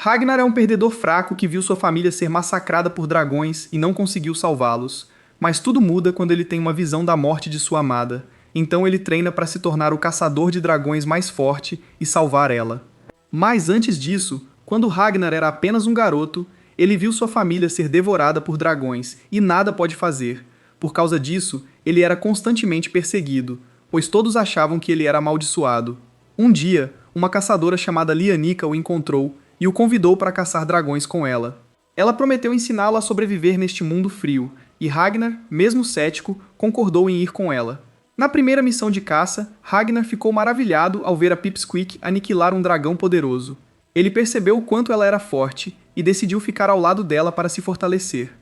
Ragnar é um perdedor fraco que viu sua família ser massacrada por dragões e não conseguiu salvá-los. Mas tudo muda quando ele tem uma visão da morte de sua amada. Então ele treina para se tornar o caçador de dragões mais forte e salvar ela. Mas antes disso, quando Ragnar era apenas um garoto, ele viu sua família ser devorada por dragões e nada pode fazer. Por causa disso, ele era constantemente perseguido, pois todos achavam que ele era amaldiçoado. Um dia, uma caçadora chamada Lyannika o encontrou e o convidou para caçar dragões com ela. Ela prometeu ensiná-lo a sobreviver neste mundo frio, e Ragnar, mesmo cético, concordou em ir com ela. Na primeira missão de caça, Ragnar ficou maravilhado ao ver a Pipsqueak aniquilar um dragão poderoso. Ele percebeu o quanto ela era forte e decidiu ficar ao lado dela para se fortalecer.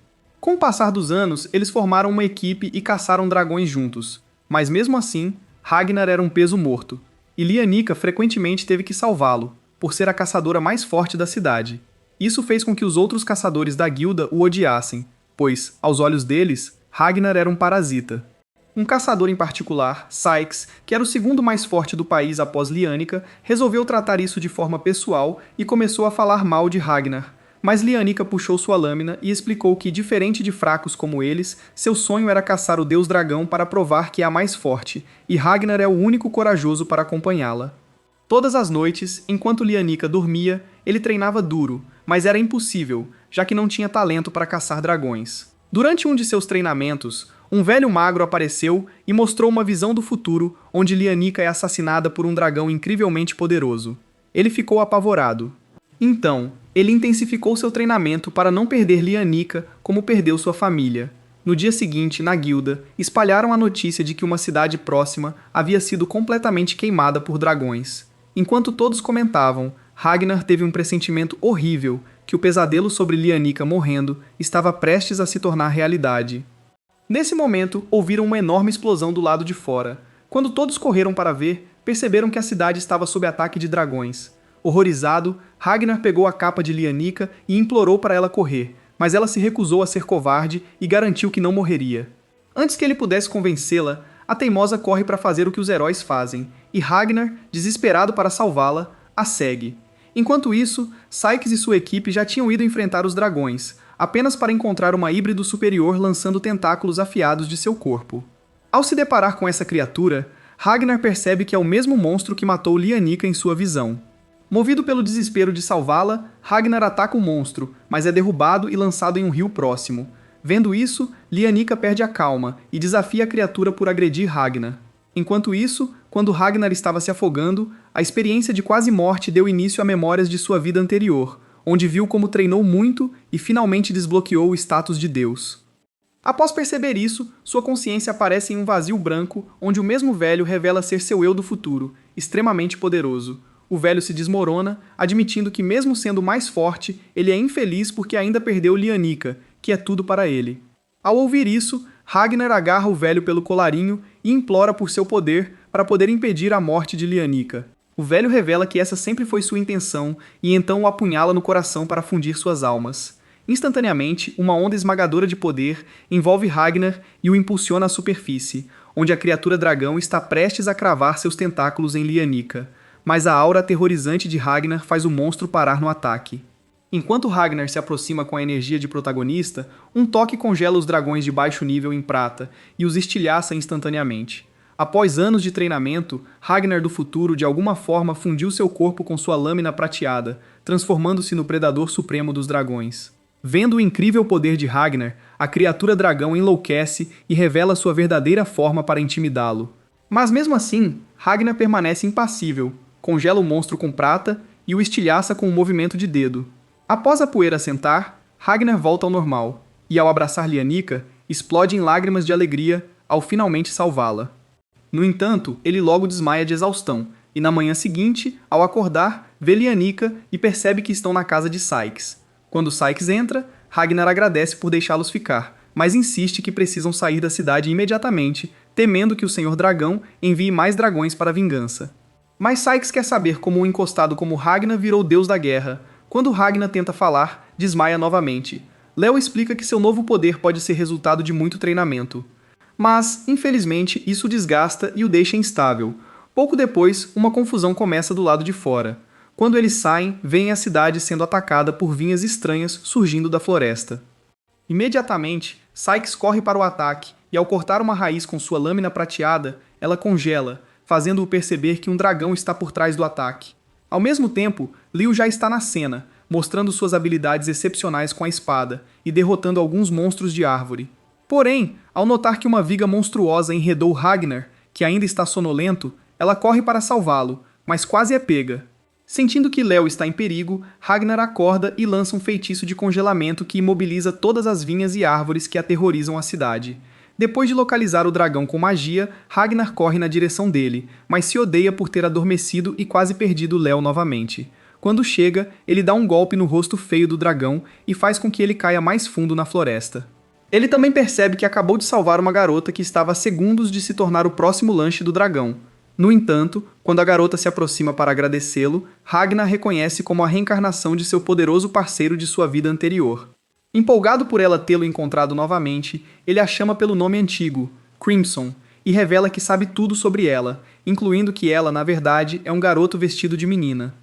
Com o passar dos anos, eles formaram uma equipe e caçaram dragões juntos. Mas mesmo assim, Ragnar era um peso morto, e Lyannika frequentemente teve que salvá-lo, por ser a caçadora mais forte da cidade. Isso fez com que os outros caçadores da guilda o odiassem, pois, aos olhos deles, Ragnar era um parasita. Um caçador em particular, Sykes, que era o segundo mais forte do país após Lyannika, resolveu tratar isso de forma pessoal e começou a falar mal de Ragnar. Mas Lyannika puxou sua lâmina e explicou que, diferente de fracos como eles, seu sonho era caçar o deus dragão para provar que é a mais forte, e Ragnar é o único corajoso para acompanhá-la. Todas as noites, enquanto Lyannika dormia, ele treinava duro, mas era impossível, já que não tinha talento para caçar dragões. Durante um de seus treinamentos, um velho magro apareceu e mostrou uma visão do futuro, onde Lyannika é assassinada por um dragão incrivelmente poderoso. Ele ficou apavorado. Então, ele intensificou seu treinamento para não perder Lyannika como perdeu sua família. No dia seguinte, na guilda, espalharam a notícia de que uma cidade próxima havia sido completamente queimada por dragões. Enquanto todos comentavam, Ragnar teve um pressentimento horrível que o pesadelo sobre Lyannika morrendo estava prestes a se tornar realidade. Nesse momento, ouviram uma enorme explosão do lado de fora. Quando todos correram para ver, perceberam que a cidade estava sob ataque de dragões. Horrorizado, Ragnar pegou a capa de Lyannika e implorou para ela correr, mas ela se recusou a ser covarde e garantiu que não morreria. Antes que ele pudesse convencê-la, a teimosa corre para fazer o que os heróis fazem, e Ragnar, desesperado para salvá-la, a segue. Enquanto isso, Sykes e sua equipe já tinham ido enfrentar os dragões, apenas para encontrar uma híbrido superior lançando tentáculos afiados de seu corpo. Ao se deparar com essa criatura, Ragnar percebe que é o mesmo monstro que matou Lyannika em sua visão. Movido pelo desespero de salvá-la, Ragnar ataca o monstro, mas é derrubado e lançado em um rio próximo. Vendo isso, Lyannika perde a calma e desafia a criatura por agredir Ragnar. Enquanto isso, quando Ragnar estava se afogando, a experiência de quase morte deu início a memórias de sua vida anterior, onde viu como treinou muito e finalmente desbloqueou o status de Deus. Após perceber isso, sua consciência aparece em um vazio branco, onde o mesmo velho revela ser seu eu do futuro, extremamente poderoso. O velho se desmorona, admitindo que mesmo sendo mais forte, ele é infeliz porque ainda perdeu Lyannika, que é tudo para ele. Ao ouvir isso, Ragnar agarra o velho pelo colarinho e implora por seu poder para poder impedir a morte de Lyannika. O velho revela que essa sempre foi sua intenção e então o apunhala no coração para fundir suas almas. Instantaneamente, uma onda esmagadora de poder envolve Ragnar e o impulsiona à superfície, onde a criatura dragão está prestes a cravar seus tentáculos em Lyannika. Mas a aura aterrorizante de Ragnar faz o monstro parar no ataque. Enquanto Ragnar se aproxima com a energia de protagonista, um toque congela os dragões de baixo nível em prata e os estilhaça instantaneamente. Após anos de treinamento, Ragnar do futuro de alguma forma fundiu seu corpo com sua lâmina prateada, transformando-se no predador supremo dos dragões. Vendo o incrível poder de Ragnar, a criatura dragão enlouquece e revela sua verdadeira forma para intimidá-lo. Mas mesmo assim, Ragnar permanece impassível, congela o monstro com prata e o estilhaça com um movimento de dedo. Após a poeira assentar, Ragnar volta ao normal, e ao abraçar Lyannika, explode em lágrimas de alegria ao finalmente salvá-la. No entanto, ele logo desmaia de exaustão, e na manhã seguinte, ao acordar, vê Lyannika e percebe que estão na casa de Sykes. Quando Sykes entra, Ragnar agradece por deixá-los ficar, mas insiste que precisam sair da cidade imediatamente, temendo que o Senhor Dragão envie mais dragões para a vingança. Mas Sykes quer saber como um encostado como Ragnar virou deus da guerra. Quando Ragnar tenta falar, desmaia novamente. Léo explica que seu novo poder pode ser resultado de muito treinamento. Mas, infelizmente, isso o desgasta e o deixa instável. Pouco depois, uma confusão começa do lado de fora. Quando eles saem, veem a cidade sendo atacada por vinhas estranhas surgindo da floresta. Imediatamente, Sykes corre para o ataque e, ao cortar uma raiz com sua lâmina prateada, ela congela, fazendo-o perceber que um dragão está por trás do ataque. Ao mesmo tempo, Liu já está na cena, mostrando suas habilidades excepcionais com a espada e derrotando alguns monstros de árvore. Porém, ao notar que uma viga monstruosa enredou Ragnar, que ainda está sonolento, ela corre para salvá-lo, mas quase é pega. Sentindo que Léo está em perigo, Ragnar acorda e lança um feitiço de congelamento que imobiliza todas as vinhas e árvores que aterrorizam a cidade. Depois de localizar o dragão com magia, Ragnar corre na direção dele, mas se odeia por ter adormecido e quase perdido Léo novamente. Quando chega, ele dá um golpe no rosto feio do dragão e faz com que ele caia mais fundo na floresta. Ele também percebe que acabou de salvar uma garota que estava a segundos de se tornar o próximo lanche do dragão. No entanto, quando a garota se aproxima para agradecê-lo, Ragnar reconhece como a reencarnação de seu poderoso parceiro de sua vida anterior. Empolgado por ela tê-lo encontrado novamente, ele a chama pelo nome antigo, Crimson, e revela que sabe tudo sobre ela, incluindo que ela, na verdade, é um garoto vestido de menina.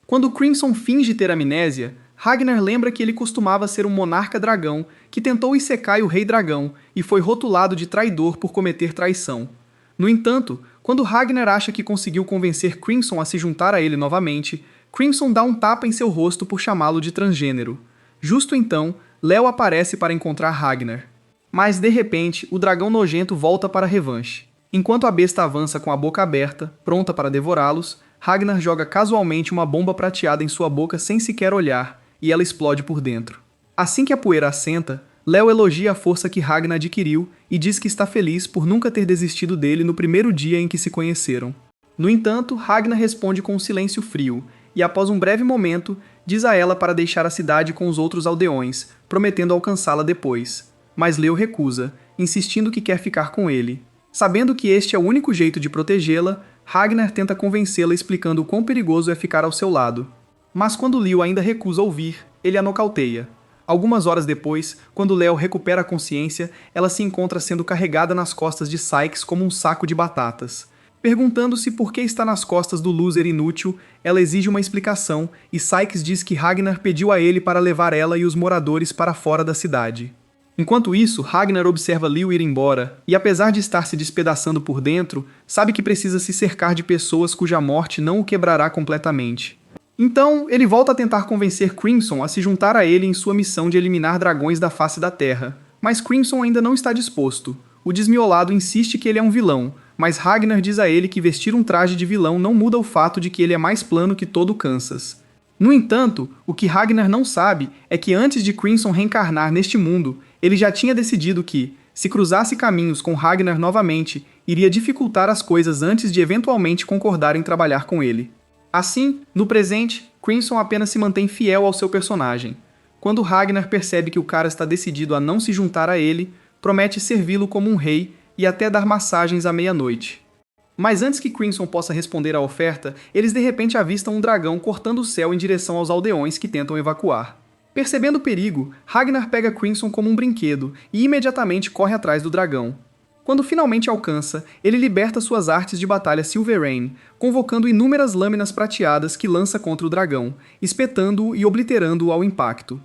Quando Crimson finge ter amnésia, Ragnar lembra que ele costumava ser um monarca dragão que tentou Isekai o rei dragão e foi rotulado de traidor por cometer traição. No entanto, quando Ragnar acha que conseguiu convencer Crimson a se juntar a ele novamente, Crimson dá um tapa em seu rosto por chamá-lo de transgênero. Justo então, Léo aparece para encontrar Ragnar. Mas, de repente, o dragão nojento volta para a revanche. Enquanto a besta avança com a boca aberta, pronta para devorá-los, Ragnar joga casualmente uma bomba prateada em sua boca sem sequer olhar, e ela explode por dentro. Assim que a poeira assenta, Léo elogia a força que Ragnar adquiriu e diz que está feliz por nunca ter desistido dele no primeiro dia em que se conheceram. No entanto, Ragnar responde com um silêncio frio, e após um breve momento, diz a ela para deixar a cidade com os outros aldeões, prometendo alcançá-la depois. Mas Léo recusa, insistindo que quer ficar com ele. Sabendo que este é o único jeito de protegê-la, Ragnar tenta convencê-la explicando o quão perigoso é ficar ao seu lado. Mas quando Léo ainda recusa ouvir, ele a nocauteia. Algumas horas depois, quando Léo recupera a consciência, ela se encontra sendo carregada nas costas de Sykes como um saco de batatas. Perguntando-se por que está nas costas do loser inútil, ela exige uma explicação e Sykes diz que Ragnar pediu a ele para levar ela e os moradores para fora da cidade. Enquanto isso, Ragnar observa Léo ir embora e, apesar de estar se despedaçando por dentro, sabe que precisa se cercar de pessoas cuja morte não o quebrará completamente. Então, ele volta a tentar convencer Crimson a se juntar a ele em sua missão de eliminar dragões da face da Terra. Mas Crimson ainda não está disposto. O desmiolado insiste que ele é um vilão, mas Ragnar diz a ele que vestir um traje de vilão não muda o fato de que ele é mais plano que todo Kansas. No entanto, o que Ragnar não sabe é que antes de Crimson reencarnar neste mundo, ele já tinha decidido que, se cruzasse caminhos com Ragnar novamente, iria dificultar as coisas antes de eventualmente concordar em trabalhar com ele. Assim, no presente, Crimson apenas se mantém fiel ao seu personagem. Quando Ragnar percebe que o cara está decidido a não se juntar a ele, promete servi-lo como um rei e até dar massagens à meia-noite. Mas antes que Crimson possa responder à oferta, eles de repente avistam um dragão cortando o céu em direção aos aldeões que tentam evacuar. Percebendo o perigo, Ragnar pega Crimson como um brinquedo e imediatamente corre atrás do dragão. Quando finalmente alcança, ele liberta suas artes de batalha Silverain, convocando inúmeras lâminas prateadas que lança contra o dragão, espetando-o e obliterando-o ao impacto.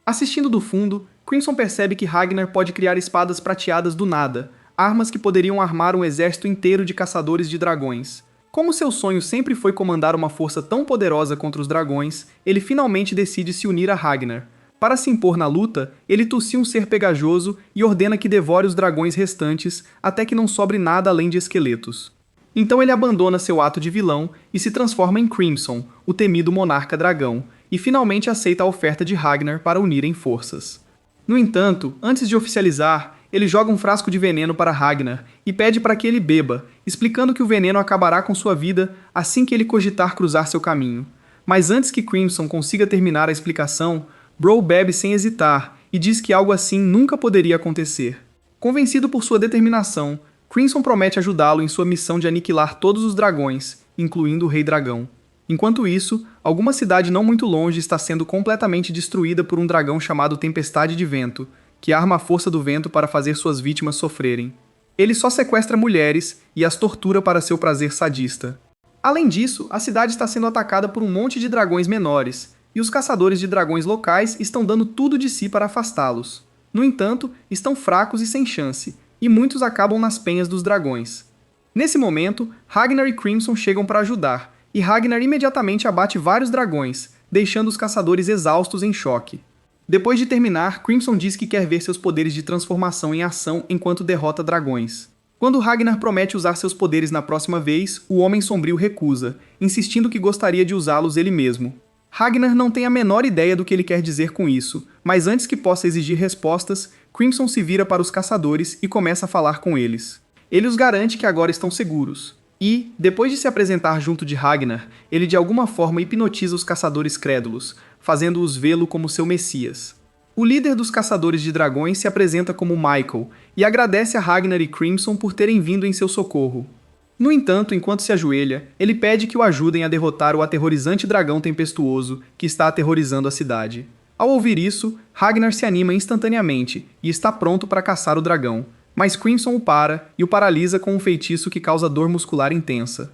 Assistindo do fundo, Crimson percebe que Ragnar pode criar espadas prateadas do nada, armas que poderiam armar um exército inteiro de caçadores de dragões. Como seu sonho sempre foi comandar uma força tão poderosa contra os dragões, ele finalmente decide se unir a Ragnar. Para se impor na luta, ele tossia um ser pegajoso e ordena que devore os dragões restantes até que não sobre nada além de esqueletos. Então ele abandona seu ato de vilão e se transforma em Crimson, o temido monarca dragão, e finalmente aceita a oferta de Ragnar para unirem forças. No entanto, antes de oficializar, ele joga um frasco de veneno para Ragnar e pede para que ele beba, explicando que o veneno acabará com sua vida assim que ele cogitar cruzar seu caminho. Mas antes que Crimson consiga terminar a explicação, Bro bebe sem hesitar e diz que algo assim nunca poderia acontecer. Convencido por sua determinação, Crimson promete ajudá-lo em sua missão de aniquilar todos os dragões, incluindo o Rei Dragão. Enquanto isso, alguma cidade não muito longe está sendo completamente destruída por um dragão chamado Tempestade de Vento, que arma a força do vento para fazer suas vítimas sofrerem. Ele só sequestra mulheres e as tortura para seu prazer sadista. Além disso, a cidade está sendo atacada por um monte de dragões menores, e os caçadores de dragões locais estão dando tudo de si para afastá-los. No entanto, estão fracos e sem chance, e muitos acabam nas penhas dos dragões. Nesse momento, Ragnar e Crimson chegam para ajudar, e Ragnar imediatamente abate vários dragões, deixando os caçadores exaustos em choque. Depois de terminar, Crimson diz que quer ver seus poderes de transformação em ação enquanto derrota dragões. Quando Ragnar promete usar seus poderes na próxima vez, o Homem Sombrio recusa, insistindo que gostaria de usá-los ele mesmo. Ragnar não tem a menor ideia do que ele quer dizer com isso, mas antes que possa exigir respostas, Crimson se vira para os caçadores e começa a falar com eles. Ele os garante que agora estão seguros. E, depois de se apresentar junto de Ragnar, ele de alguma forma hipnotiza os caçadores crédulos, fazendo-os vê-lo como seu messias. O líder dos caçadores de dragões se apresenta como Michael e agradece a Ragnar e Crimson por terem vindo em seu socorro. No entanto, enquanto se ajoelha, ele pede que o ajudem a derrotar o aterrorizante dragão tempestuoso que está aterrorizando a cidade. Ao ouvir isso, Ragnar se anima instantaneamente e está pronto para caçar o dragão, mas Crimson o para e o paralisa com um feitiço que causa dor muscular intensa.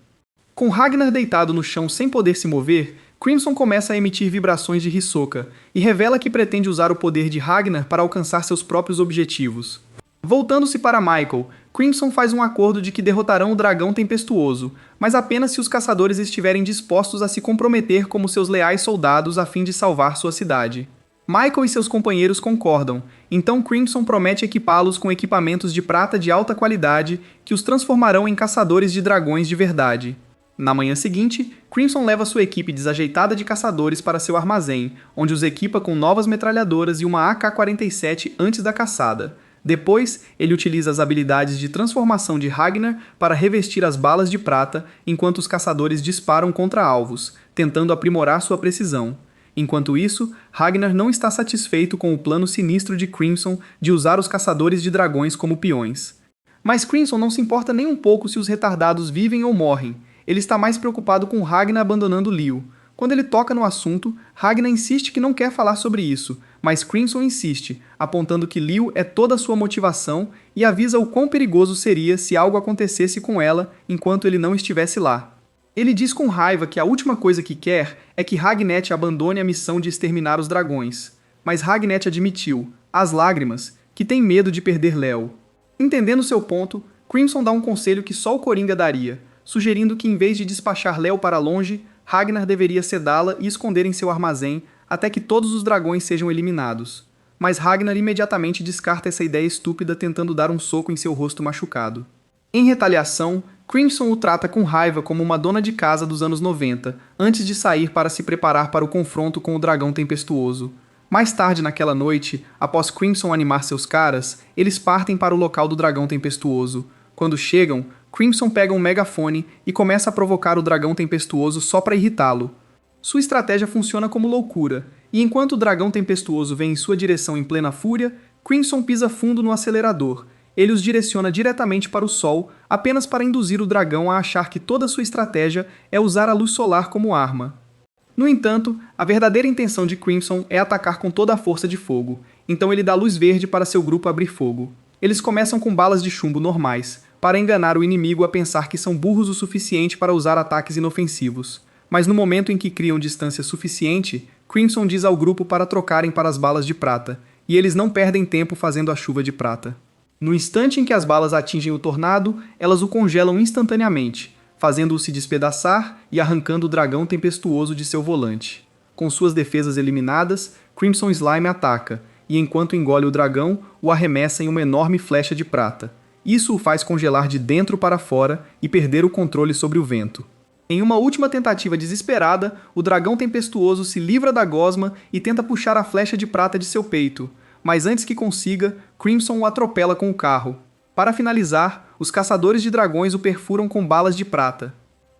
Com Ragnar deitado no chão sem poder se mover, Crimson começa a emitir vibrações de Hisoka e revela que pretende usar o poder de Ragnar para alcançar seus próprios objetivos. Voltando-se para Michael, Crimson faz um acordo de que derrotarão o dragão tempestuoso, mas apenas se os caçadores estiverem dispostos a se comprometer como seus leais soldados a fim de salvar sua cidade. Michael e seus companheiros concordam, então Crimson promete equipá-los com equipamentos de prata de alta qualidade que os transformarão em caçadores de dragões de verdade. Na manhã seguinte, Crimson leva sua equipe desajeitada de caçadores para seu armazém, onde os equipa com novas metralhadoras e uma AK-47 antes da caçada. Depois, ele utiliza as habilidades de transformação de Ragnar para revestir as balas de prata, enquanto os caçadores disparam contra alvos, tentando aprimorar sua precisão. Enquanto isso, Ragnar não está satisfeito com o plano sinistro de Crimson de usar os caçadores de dragões como peões. Mas Crimson não se importa nem um pouco se os retardados vivem ou morrem. Ele está mais preocupado com Ragnar abandonando Leo. Quando ele toca no assunto, Ragnar insiste que não quer falar sobre isso, mas Crimson insiste, apontando que Leo é toda a sua motivação e avisa o quão perigoso seria se algo acontecesse com ela enquanto ele não estivesse lá. Ele diz com raiva que a última coisa que quer é que Ragnet abandone a missão de exterminar os dragões. Mas Ragnet admitiu, às lágrimas, que tem medo de perder Leo. Entendendo seu ponto, Crimson dá um conselho que só o Coringa daria, sugerindo que em vez de despachar Leo para longe, Ragnar deveria sedá-la e esconder em seu armazém até que todos os dragões sejam eliminados. Mas Ragnar imediatamente descarta essa ideia estúpida tentando dar um soco em seu rosto machucado. Em retaliação, Crimson o trata com raiva como uma dona de casa dos anos 90, antes de sair para se preparar para o confronto com o dragão tempestuoso. Mais tarde naquela noite, após Crimson animar seus caras, eles partem para o local do dragão tempestuoso. Quando chegam, Crimson pega um megafone e começa a provocar o dragão tempestuoso só para irritá-lo. Sua estratégia funciona como loucura, e enquanto o dragão tempestuoso vem em sua direção em plena fúria, Crimson pisa fundo no acelerador. Ele os direciona diretamente para o sol, apenas para induzir o dragão a achar que toda sua estratégia é usar a luz solar como arma. No entanto, a verdadeira intenção de Crimson é atacar com toda a força de fogo, então ele dá luz verde para seu grupo abrir fogo. Eles começam com balas de chumbo normais, para enganar o inimigo a pensar que são burros o suficiente para usar ataques inofensivos. Mas no momento em que criam distância suficiente, Crimson diz ao grupo para trocarem para as balas de prata, e eles não perdem tempo fazendo a chuva de prata. No instante em que as balas atingem o tornado, elas o congelam instantaneamente, fazendo-o se despedaçar e arrancando o dragão tempestuoso de seu volante. Com suas defesas eliminadas, Crimson Slime ataca, e enquanto engole o dragão, o arremessa em uma enorme flecha de prata. Isso o faz congelar de dentro para fora e perder o controle sobre o vento. Em uma última tentativa desesperada, o dragão tempestuoso se livra da gosma e tenta puxar a flecha de prata de seu peito, mas antes que consiga, Crimson o atropela com o carro. Para finalizar, os caçadores de dragões o perfuram com balas de prata.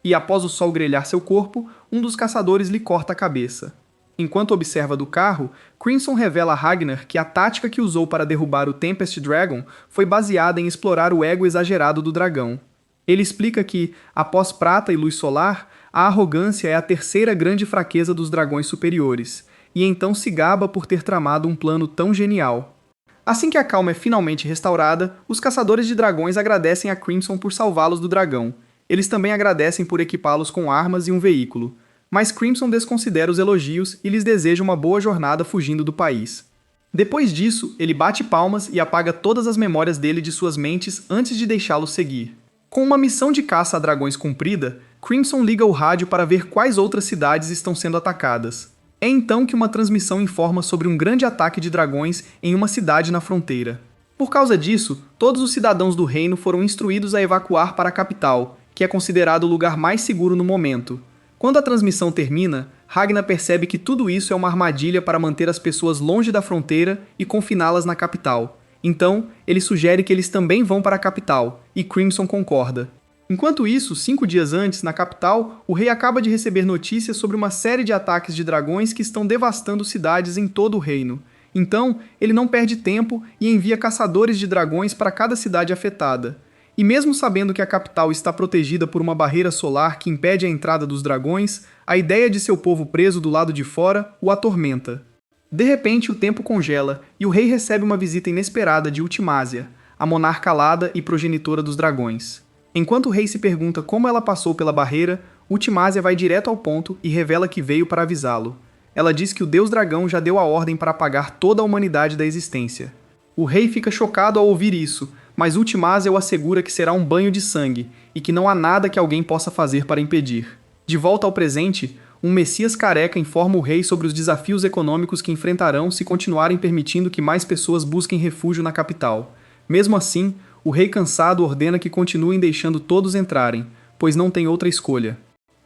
E após o sol grelhar seu corpo, um dos caçadores lhe corta a cabeça. Enquanto observa do carro, Crimson revela a Ragnar que a tática que usou para derrubar o Tempest Dragon foi baseada em explorar o ego exagerado do dragão. Ele explica que, após prata e luz solar, a arrogância é a terceira grande fraqueza dos dragões superiores, e então se gaba por ter tramado um plano tão genial. Assim que a calma é finalmente restaurada, os caçadores de dragões agradecem a Crimson por salvá-los do dragão, Eles também agradecem por equipá-los com armas e um veículo, mas Crimson desconsidera os elogios e lhes deseja uma boa jornada fugindo do país. Depois disso, ele bate palmas e apaga todas as memórias dele de suas mentes antes de deixá-los seguir. Com uma missão de caça a dragões cumprida, Crimson liga o rádio para ver quais outras cidades estão sendo atacadas. É então que uma transmissão informa sobre um grande ataque de dragões em uma cidade na fronteira. Por causa disso, todos os cidadãos do reino foram instruídos a evacuar para a capital, que é considerado o lugar mais seguro no momento. Quando a transmissão termina, Ragnar percebe que tudo isso é uma armadilha para manter as pessoas longe da fronteira e confiná-las na capital. Então, ele sugere que eles também vão para a capital, e Crimson concorda. Enquanto isso, 5 dias antes, na capital, o rei acaba de receber notícias sobre uma série de ataques de dragões que estão devastando cidades em todo o reino. Então, ele não perde tempo e envia caçadores de dragões para cada cidade afetada. E mesmo sabendo que a capital está protegida por uma barreira solar que impede a entrada dos dragões, a ideia de seu povo preso do lado de fora o atormenta. De repente, o tempo congela e o rei recebe uma visita inesperada de Ultimásia, a monarca alada e progenitora dos dragões. Enquanto o rei se pergunta como ela passou pela barreira, Ultimásia vai direto ao ponto e revela que veio para avisá-lo. Ela diz que o deus dragão já deu a ordem para apagar toda a humanidade da existência. O rei fica chocado ao ouvir isso, mas Ultimásia o assegura que será um banho de sangue e que não há nada que alguém possa fazer para impedir. De volta ao presente, um Messias careca informa o rei sobre os desafios econômicos que enfrentarão se continuarem permitindo que mais pessoas busquem refúgio na capital. Mesmo assim, o rei cansado ordena que continuem deixando todos entrarem, pois não tem outra escolha.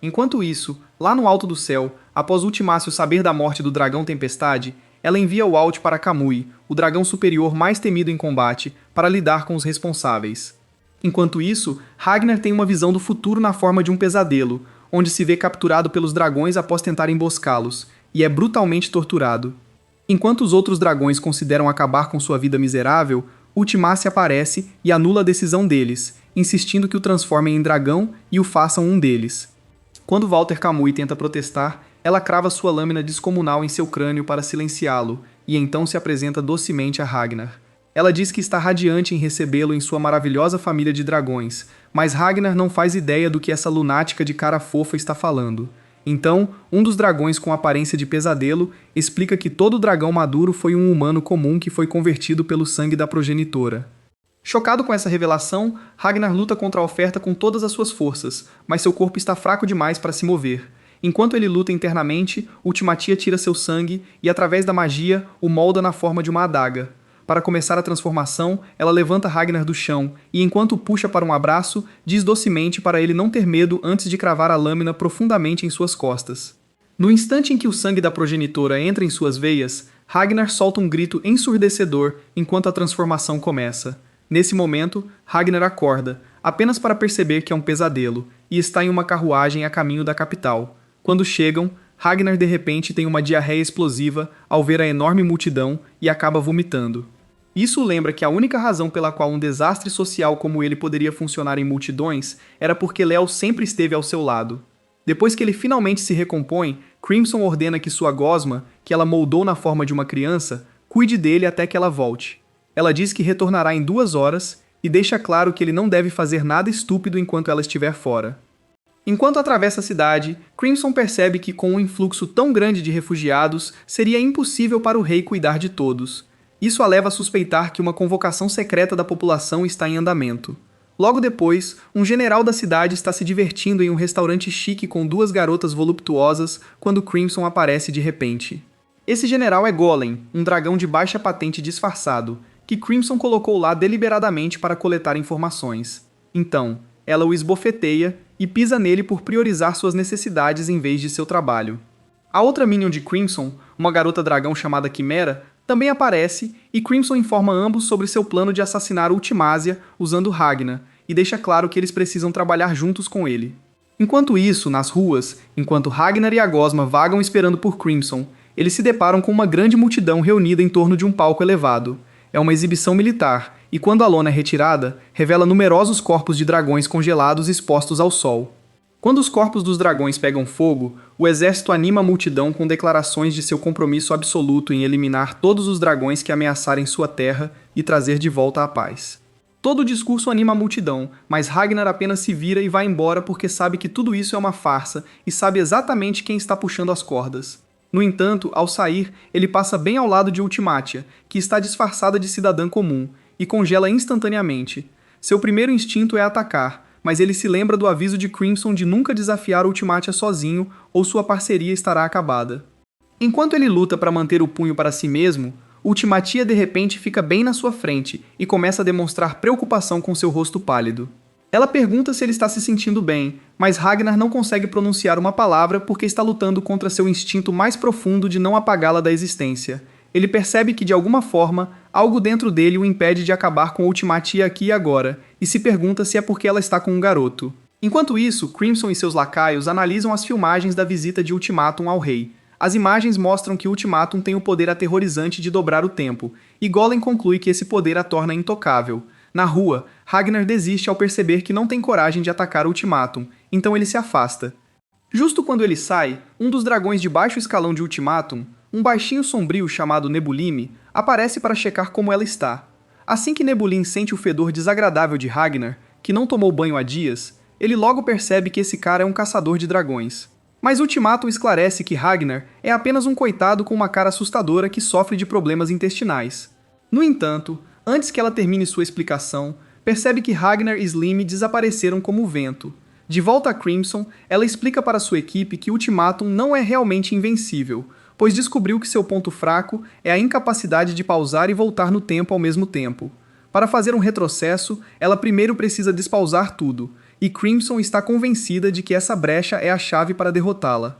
Enquanto isso, lá no alto do céu, após Ultimácio saber da morte do dragão Tempestade, ela envia o Alt para Kamui, o dragão superior mais temido em combate, para lidar com os responsáveis. Enquanto isso, Ragnar tem uma visão do futuro na forma de um pesadelo, onde se vê capturado pelos dragões após tentar emboscá-los, e é brutalmente torturado. Enquanto os outros dragões consideram acabar com sua vida miserável, Ultimácia aparece e anula a decisão deles, insistindo que o transformem em dragão e o façam um deles. Quando Walter Kamui tenta protestar, ela crava sua lâmina descomunal em seu crânio para silenciá-lo, e então se apresenta docemente a Ragnar. Ela diz que está radiante em recebê-lo em sua maravilhosa família de dragões, mas Ragnar não faz ideia do que essa lunática de cara fofa está falando. Então, um dos dragões com aparência de pesadelo explica que todo dragão maduro foi um humano comum que foi convertido pelo sangue da progenitora. Chocado com essa revelação, Ragnar luta contra a oferta com todas as suas forças, mas seu corpo está fraco demais para se mover. Enquanto ele luta internamente, Ultimatia tira seu sangue e, através da magia, o molda na forma de uma adaga. Para começar a transformação, ela levanta Ragnar do chão e, enquanto o puxa para um abraço, diz docemente para ele não ter medo antes de cravar a lâmina profundamente em suas costas. No instante em que o sangue da progenitora entra em suas veias, Ragnar solta um grito ensurdecedor enquanto a transformação começa. Nesse momento, Ragnar acorda, apenas para perceber que é um pesadelo, e está em uma carruagem a caminho da capital. Quando chegam, Ragnar de repente tem uma diarreia explosiva ao ver a enorme multidão e acaba vomitando. Isso o lembra que a única razão pela qual um desastre social como ele poderia funcionar em multidões era porque Léo sempre esteve ao seu lado. Depois que ele finalmente se recompõe, Crimson ordena que sua gosma, que ela moldou na forma de uma criança, cuide dele até que ela volte. Ela diz que retornará em 2 horas e deixa claro que ele não deve fazer nada estúpido enquanto ela estiver fora. Enquanto atravessa a cidade, Crimson percebe que com um influxo tão grande de refugiados, seria impossível para o rei cuidar de todos. Isso a leva a suspeitar que uma convocação secreta da população está em andamento. Logo depois, um general da cidade está se divertindo em um restaurante chique com 2 garotas voluptuosas quando Crimson aparece de repente. Esse general é Golem, um dragão de baixa patente disfarçado, que Crimson colocou lá deliberadamente para coletar informações. Então, ela o esbofeteia e pisa nele por priorizar suas necessidades em vez de seu trabalho. A outra minion de Crimson, uma garota dragão chamada Quimera, também aparece e Crimson informa ambos sobre seu plano de assassinar Ultimásia usando Ragnar e deixa claro que eles precisam trabalhar juntos com ele. Enquanto isso, nas ruas, enquanto Ragnar e a Gosma vagam esperando por Crimson, eles se deparam com uma grande multidão reunida em torno de um palco elevado. É uma exibição militar, e quando a lona é retirada, revela numerosos corpos de dragões congelados expostos ao sol. Quando os corpos dos dragões pegam fogo, o exército anima a multidão com declarações de seu compromisso absoluto em eliminar todos os dragões que ameaçarem sua terra e trazer de volta a paz. Todo o discurso anima a multidão, mas Ragnar apenas se vira e vai embora porque sabe que tudo isso é uma farsa e sabe exatamente quem está puxando as cordas. No entanto, ao sair, ele passa bem ao lado de Ultimatia, que está disfarçada de cidadã comum, e congela instantaneamente. Seu primeiro instinto é atacar, mas ele se lembra do aviso de Crimson de nunca desafiar Ultimatia sozinho ou sua parceria estará acabada. Enquanto ele luta para manter o punho para si mesmo, Ultimatia de repente fica bem na sua frente e começa a demonstrar preocupação com seu rosto pálido. Ela pergunta se ele está se sentindo bem, mas Ragnar não consegue pronunciar uma palavra porque está lutando contra seu instinto mais profundo de não apagá-la da existência. Ele percebe que, de alguma forma, algo dentro dele o impede de acabar com Ultimatia aqui e agora, e se pergunta se é porque ela está com um garoto. Enquanto isso, Crimson e seus lacaios analisam as filmagens da visita de Ultimatum ao rei. As imagens mostram que Ultimatum tem o poder aterrorizante de dobrar o tempo, e Golem conclui que esse poder a torna intocável. Na rua, Ragnar desiste ao perceber que não tem coragem de atacar Ultimatum, então ele se afasta. Justo quando ele sai, um dos dragões de baixo escalão de Ultimatum, um baixinho sombrio chamado Nebulime, aparece para checar como ela está. Assim que Nebulime sente o fedor desagradável de Ragnar, que não tomou banho há dias, ele logo percebe que esse cara é um caçador de dragões. Mas Ultimatum esclarece que Ragnar é apenas um coitado com uma cara assustadora que sofre de problemas intestinais. No entanto, antes que ela termine sua explicação, percebe que Ragnar e Slim desapareceram como o vento. De volta a Crimson, ela explica para sua equipe que Ultimatum não é realmente invencível, pois descobriu que seu ponto fraco é a incapacidade de pausar e voltar no tempo ao mesmo tempo. Para fazer um retrocesso, ela primeiro precisa despausar tudo, e Crimson está convencida de que essa brecha é a chave para derrotá-la.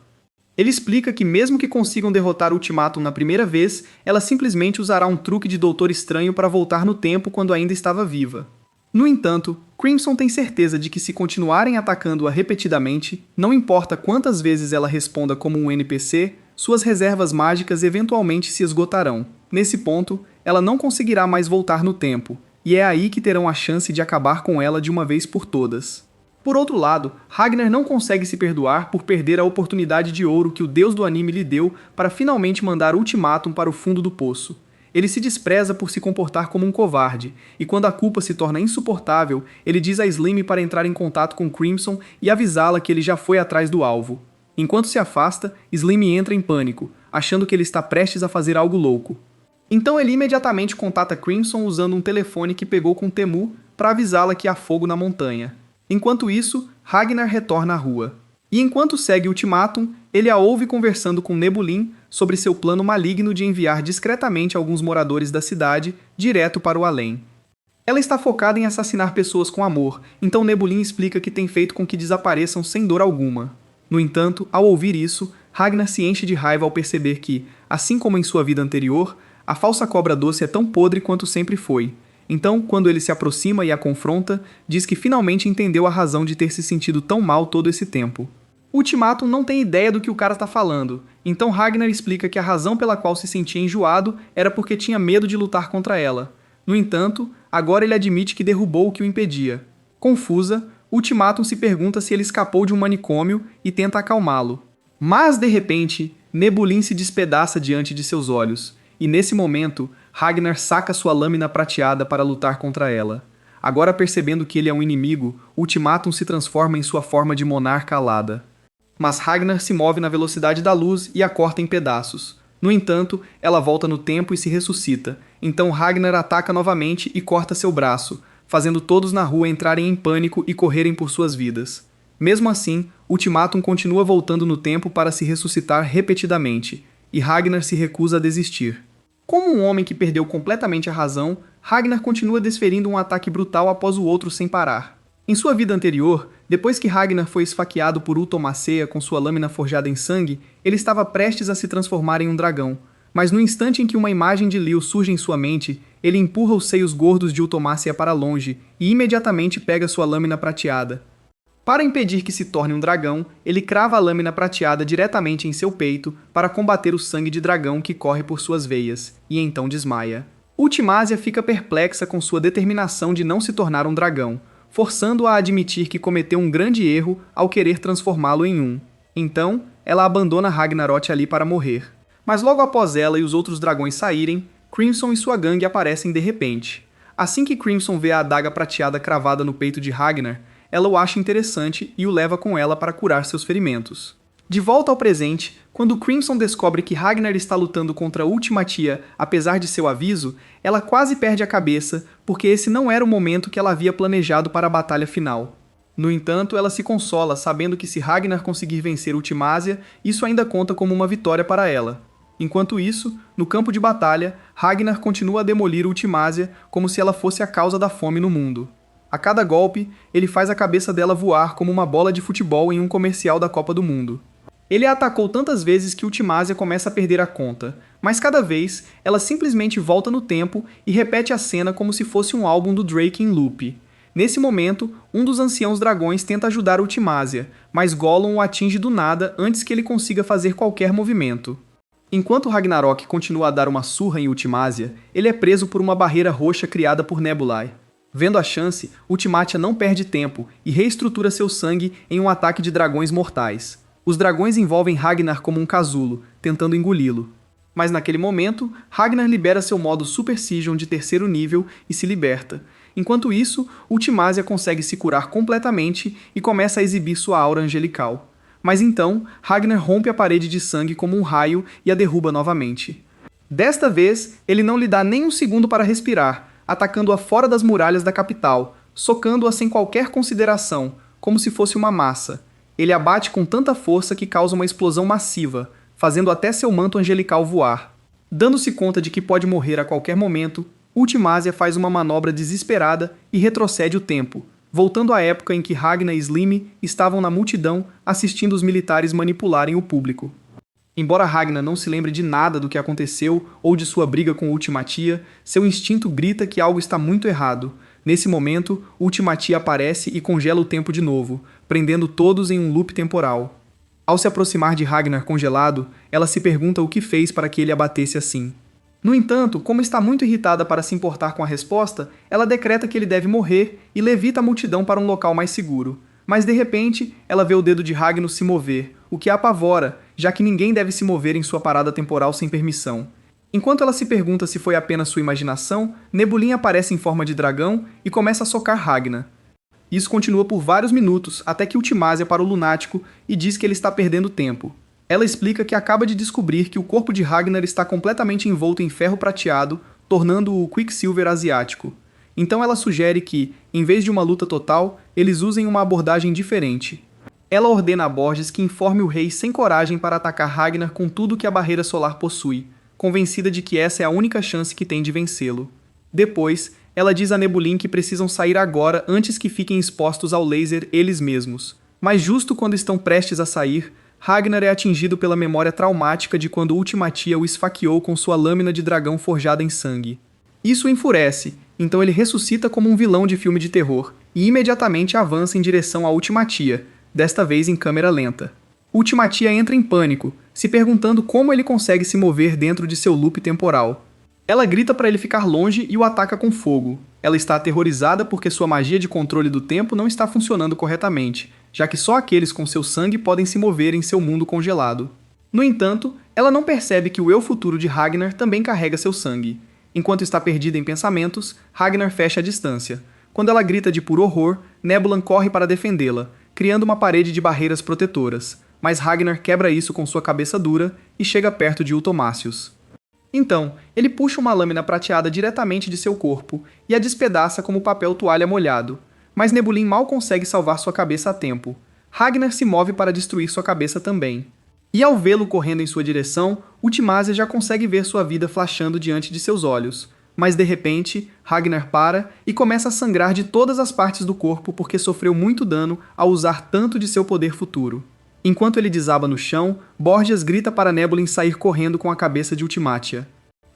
Ele explica que mesmo que consigam derrotar Ultimatum na primeira vez, ela simplesmente usará um truque de Doutor Estranho para voltar no tempo quando ainda estava viva. No entanto, Crimson tem certeza de que se continuarem atacando-a repetidamente, não importa quantas vezes ela responda como um NPC, suas reservas mágicas eventualmente se esgotarão. Nesse ponto, ela não conseguirá mais voltar no tempo, e é aí que terão a chance de acabar com ela de uma vez por todas. Por outro lado, Ragnar não consegue se perdoar por perder a oportunidade de ouro que o deus do anime lhe deu para finalmente mandar Ultimatum para o fundo do poço. Ele se despreza por se comportar como um covarde, e quando a culpa se torna insuportável, ele diz a Slim para entrar em contato com Crimson e avisá-la que ele já foi atrás do alvo. Enquanto se afasta, Slim entra em pânico, achando que ele está prestes a fazer algo louco. Então ele imediatamente contata Crimson usando um telefone que pegou com Temu para avisá-la que há fogo na montanha. Enquanto isso, Ragnar retorna à rua. E enquanto segue Ultimatum, ele a ouve conversando com Nebulime sobre seu plano maligno de enviar discretamente alguns moradores da cidade direto para o além. Ela está focada em assassinar pessoas com amor, então Nebulime explica que tem feito com que desapareçam sem dor alguma. No entanto, ao ouvir isso, Ragnar se enche de raiva ao perceber que, assim como em sua vida anterior, a falsa cobra doce é tão podre quanto sempre foi. Então, quando ele se aproxima e a confronta, diz que finalmente entendeu a razão de ter se sentido tão mal todo esse tempo. Ultimatum não tem ideia do que o cara está falando, então Ragnar explica que a razão pela qual se sentia enjoado era porque tinha medo de lutar contra ela. No entanto, agora ele admite que derrubou o que o impedia. Confusa, Ultimatum se pergunta se ele escapou de um manicômio e tenta acalmá-lo. Mas, de repente, Nebulime se despedaça diante de seus olhos, e nesse momento, Ragnar saca sua lâmina prateada para lutar contra ela. Agora percebendo que ele é um inimigo, Ultimatum se transforma em sua forma de monarca alada. Mas Ragnar se move na velocidade da luz e a corta em pedaços. No entanto, ela volta no tempo e se ressuscita, então Ragnar ataca novamente e corta seu braço, fazendo todos na rua entrarem em pânico e correrem por suas vidas. Mesmo assim, Ultimatum continua voltando no tempo para se ressuscitar repetidamente, e Ragnar se recusa a desistir. Como um homem que perdeu completamente a razão, Ragnar continua desferindo um ataque brutal após o outro sem parar. Em sua vida anterior, depois que Ragnar foi esfaqueado por Ultomaceia com sua lâmina forjada em sangue, ele estava prestes a se transformar em um dragão. Mas no instante em que uma imagem de Lil surge em sua mente, ele empurra os seios gordos de Ultomaceia para longe e imediatamente pega sua lâmina prateada. Para impedir que se torne um dragão, ele crava a lâmina prateada diretamente em seu peito para combater o sangue de dragão que corre por suas veias, e então desmaia. Ultimacia fica perplexa com sua determinação de não se tornar um dragão, forçando-a a admitir que cometeu um grande erro ao querer transformá-lo em um. Então, ela abandona Ragnaroth ali para morrer. Mas logo após ela e os outros dragões saírem, Crimson e sua gangue aparecem de repente. Assim que Crimson vê a adaga prateada cravada no peito de Ragnar, ela o acha interessante e o leva com ela para curar seus ferimentos. De volta ao presente, quando Crimson descobre que Ragnar está lutando contra Ultimatia apesar de seu aviso, ela quase perde a cabeça, porque esse não era o momento que ela havia planejado para a batalha final. No entanto, ela se consola sabendo que se Ragnar conseguir vencer Ultimásia, isso ainda conta como uma vitória para ela. Enquanto isso, no campo de batalha, Ragnar continua a demolir Ultimásia como se ela fosse a causa da fome no mundo. A cada golpe, ele faz a cabeça dela voar como uma bola de futebol em um comercial da Copa do Mundo. Ele a atacou tantas vezes que Ultimásia começa a perder a conta, mas cada vez, ela simplesmente volta no tempo e repete a cena como se fosse um álbum do Drake em loop. Nesse momento, um dos anciãos dragões tenta ajudar Ultimásia, mas Gollum o atinge do nada antes que ele consiga fazer qualquer movimento. Enquanto Ragnarok continua a dar uma surra em Ultimásia, ele é preso por uma barreira roxa criada por Nebulae. Vendo a chance, Ultimatia não perde tempo e reestrutura seu sangue em um ataque de dragões mortais. Os dragões envolvem Ragnar como um casulo, tentando engoli-lo. Mas naquele momento, Ragnar libera seu modo Super Scion de terceiro nível e se liberta. Enquanto isso, Ultimásia consegue se curar completamente e começa a exibir sua aura angelical. Mas então, Ragnar rompe a parede de sangue como um raio e a derruba novamente. Desta vez, ele não lhe dá nem um segundo para respirar, atacando-a fora das muralhas da capital, socando-a sem qualquer consideração, como se fosse uma massa. Ele a bate com tanta força que causa uma explosão massiva, fazendo até seu manto angelical voar. Dando-se conta de que pode morrer a qualquer momento, Ultimásia faz uma manobra desesperada e retrocede o tempo, voltando à época em que Ragnar e Slim estavam na multidão assistindo os militares manipularem o público. Embora Ragnar não se lembre de nada do que aconteceu ou de sua briga com Ultimatia, seu instinto grita que algo está muito errado. Nesse momento, Ultimatia aparece e congela o tempo de novo, prendendo todos em um loop temporal. Ao se aproximar de Ragnar congelado, ela se pergunta o que fez para que ele a batesse assim. No entanto, como está muito irritada para se importar com a resposta, ela decreta que ele deve morrer e levita a multidão para um local mais seguro. Mas de repente, ela vê o dedo de Ragnar se mover, o que a apavora, já que ninguém deve se mover em sua parada temporal sem permissão. Enquanto ela se pergunta se foi apenas sua imaginação, Nebulin aparece em forma de dragão e começa a socar Ragnar. Isso continua por vários minutos, até que Ultimásia para o lunático e diz que ele está perdendo tempo. Ela explica que acaba de descobrir que o corpo de Ragnar está completamente envolto em ferro prateado, tornando-o o Quicksilver asiático. Então ela sugere que, em vez de uma luta total, eles usem uma abordagem diferente. Ela ordena a Borges que informe o rei sem coragem para atacar Ragnar com tudo que a barreira solar possui, convencida de que essa é a única chance que tem de vencê-lo. Depois, ela diz a Nebulin que precisam sair agora antes que fiquem expostos ao laser eles mesmos. Mas justo quando estão prestes a sair, Ragnar é atingido pela memória traumática de quando Ultimatia o esfaqueou com sua lâmina de dragão forjada em sangue. Isso o enfurece, então ele ressuscita como um vilão de filme de terror e imediatamente avança em direção a Ultimatia, desta vez em câmera lenta. Ultimatia entra em pânico, se perguntando como ele consegue se mover dentro de seu loop temporal. Ela grita para ele ficar longe e o ataca com fogo. Ela está aterrorizada porque sua magia de controle do tempo não está funcionando corretamente, já que só aqueles com seu sangue podem se mover em seu mundo congelado. No entanto, ela não percebe que o eu futuro de Ragnar também carrega seu sangue. Enquanto está perdida em pensamentos, Ragnar fecha a distância. Quando ela grita de puro horror, Nebulon corre para defendê-la, criando uma parede de barreiras protetoras. Mas Ragnar quebra isso com sua cabeça dura e chega perto de Ultomácios. Então, ele puxa uma lâmina prateada diretamente de seu corpo e a despedaça como papel toalha molhado. Mas Nebulin mal consegue salvar sua cabeça a tempo. Ragnar se move para destruir sua cabeça também. E ao vê-lo correndo em sua direção, Ultimásia já consegue ver sua vida flashando diante de seus olhos. Mas de repente, Ragnar para e começa a sangrar de todas as partes do corpo porque sofreu muito dano ao usar tanto de seu poder futuro. Enquanto ele desaba no chão, Borgias grita para Nebulin sair correndo com a cabeça de Ultimatia.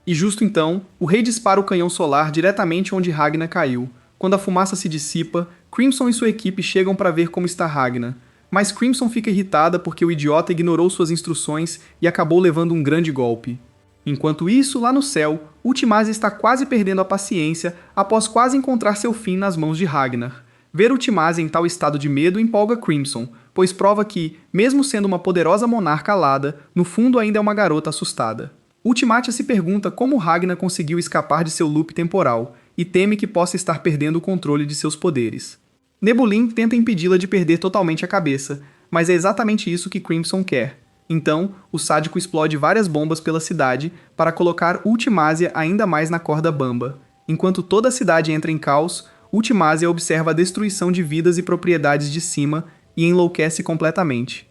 E justo então, o rei dispara o canhão solar diretamente onde Ragnar caiu. Quando a fumaça se dissipa, Crimson e sua equipe chegam para ver como está Ragnar. Mas Crimson fica irritada porque o idiota ignorou suas instruções e acabou levando um grande golpe. Enquanto isso, lá no céu, Ultimásia está quase perdendo a paciência após quase encontrar seu fim nas mãos de Ragnar. Ver Ultimásia em tal estado de medo empolga Crimson, pois prova que, mesmo sendo uma poderosa monarca alada, no fundo ainda é uma garota assustada. Ultimatia se pergunta como Ragnar conseguiu escapar de seu loop temporal, e teme que possa estar perdendo o controle de seus poderes. Nebulin tenta impedi-la de perder totalmente a cabeça, mas é exatamente isso que Crimson quer. Então, o sádico explode várias bombas pela cidade para colocar Ultimásia ainda mais na corda bamba. Enquanto toda a cidade entra em caos, Ultimásia observa a destruição de vidas e propriedades de cima e enlouquece completamente.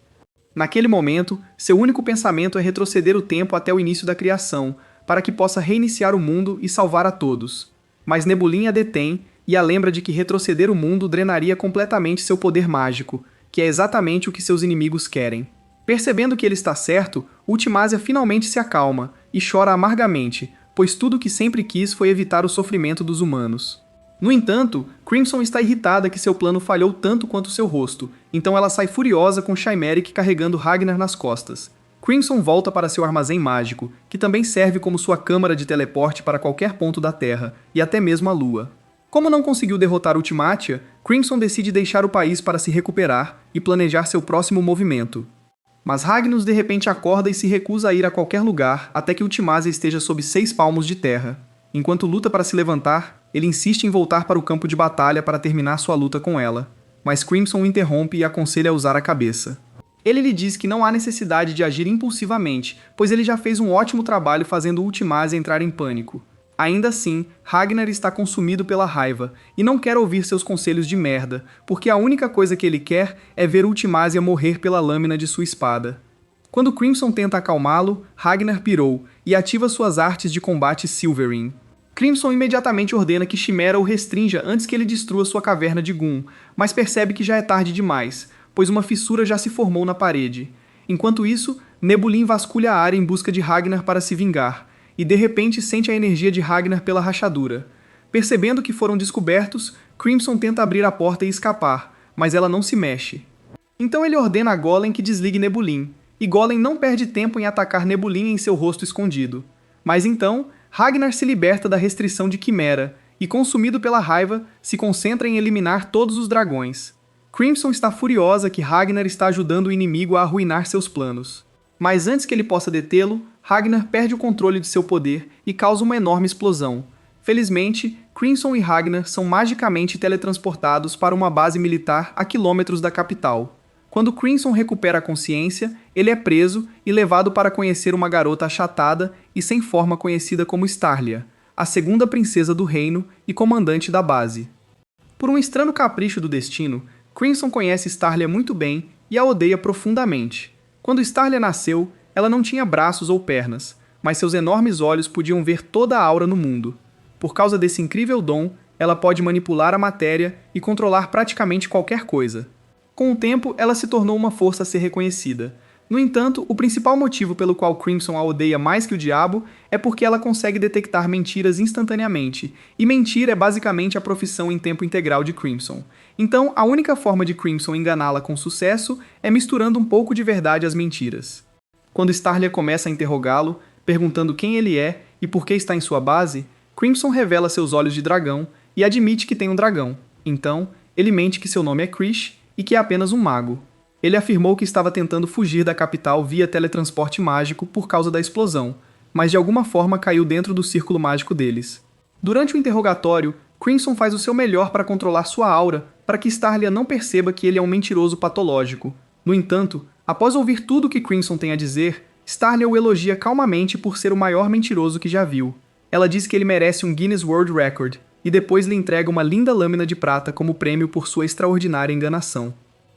Naquele momento, seu único pensamento é retroceder o tempo até o início da criação, para que possa reiniciar o mundo e salvar a todos. Mas Nebulin a detém e a lembra de que retroceder o mundo drenaria completamente seu poder mágico, que é exatamente o que seus inimigos querem. Percebendo que ele está certo, Ultimásia finalmente se acalma e chora amargamente, pois tudo o que sempre quis foi evitar o sofrimento dos humanos. No entanto, Crimson está irritada que seu plano falhou tanto quanto seu rosto, então ela sai furiosa com Chimeric carregando Ragnar nas costas. Crimson volta para seu armazém mágico, que também serve como sua câmara de teleporte para qualquer ponto da Terra, e até mesmo a Lua. Como não conseguiu derrotar Ultimátia, Crimson decide deixar o país para se recuperar e planejar seu próximo movimento. Mas Ragnos de repente acorda e se recusa a ir a qualquer lugar até que Ultimásia esteja sob 6 palmos de terra. Enquanto luta para se levantar, ele insiste em voltar para o campo de batalha para terminar sua luta com ela, mas Crimson o interrompe e aconselha a usar a cabeça. Ele lhe diz que não há necessidade de agir impulsivamente, pois ele já fez um ótimo trabalho fazendo Ultimásia entrar em pânico. Ainda assim, Ragnar está consumido pela raiva e não quer ouvir seus conselhos de merda, porque a única coisa que ele quer é ver Ultimásia morrer pela lâmina de sua espada. Quando Crimson tenta acalmá-lo, Ragnar pirou e ativa suas artes de combate Silverine. Crimson imediatamente ordena que Chimera o restrinja antes que ele destrua sua caverna de Gun, mas percebe que já é tarde demais, pois uma fissura já se formou na parede. Enquanto isso, Nebulin vasculha a área em busca de Ragnar para se vingar, e de repente sente a energia de Ragnar pela rachadura. Percebendo que foram descobertos, Crimson tenta abrir a porta e escapar, mas ela não se mexe. Então ele ordena a Golem que desligue Nebulin, e Golem não perde tempo em atacar Nebulin em seu rosto escondido. Mas então, Ragnar se liberta da restrição de Quimera, e consumido pela raiva, se concentra em eliminar todos os dragões. Crimson está furiosa que Ragnar está ajudando o inimigo a arruinar seus planos. Mas antes que ele possa detê-lo, Ragnar perde o controle de seu poder e causa uma enorme explosão. Felizmente, Crimson e Ragnar são magicamente teletransportados para uma base militar a quilômetros da capital. Quando Crimson recupera a consciência, ele é preso e levado para conhecer uma garota achatada e sem forma conhecida como Starlia, a segunda princesa do reino e comandante da base. Por um estranho capricho do destino, Crimson conhece Starlia muito bem e a odeia profundamente. Quando Starlia nasceu, ela não tinha braços ou pernas, mas seus enormes olhos podiam ver toda a aura no mundo. Por causa desse incrível dom, ela pode manipular a matéria e controlar praticamente qualquer coisa. Com o tempo, ela se tornou uma força a ser reconhecida. No entanto, o principal motivo pelo qual Crimson a odeia mais que o diabo é porque ela consegue detectar mentiras instantaneamente, e mentir é basicamente a profissão em tempo integral de Crimson. Então, a única forma de Crimson enganá-la com sucesso é misturando um pouco de verdade às mentiras. Quando Starlia começa a interrogá-lo, perguntando quem ele é e por que está em sua base, Crimson revela seus olhos de dragão e admite que tem um dragão. Então, ele mente que seu nome é Krish e que é apenas um mago. Ele afirmou que estava tentando fugir da capital via teletransporte mágico por causa da explosão, mas de alguma forma caiu dentro do círculo mágico deles. Durante o interrogatório, Crimson faz o seu melhor para controlar sua aura, para que Starlia não perceba que ele é um mentiroso patológico. No entanto, após ouvir tudo o que Crimson tem a dizer, Starlia o elogia calmamente por ser o maior mentiroso que já viu. Ela diz que ele merece um Guinness World Record, e depois lhe entrega uma linda lâmina de prata como prêmio por sua extraordinária enganação.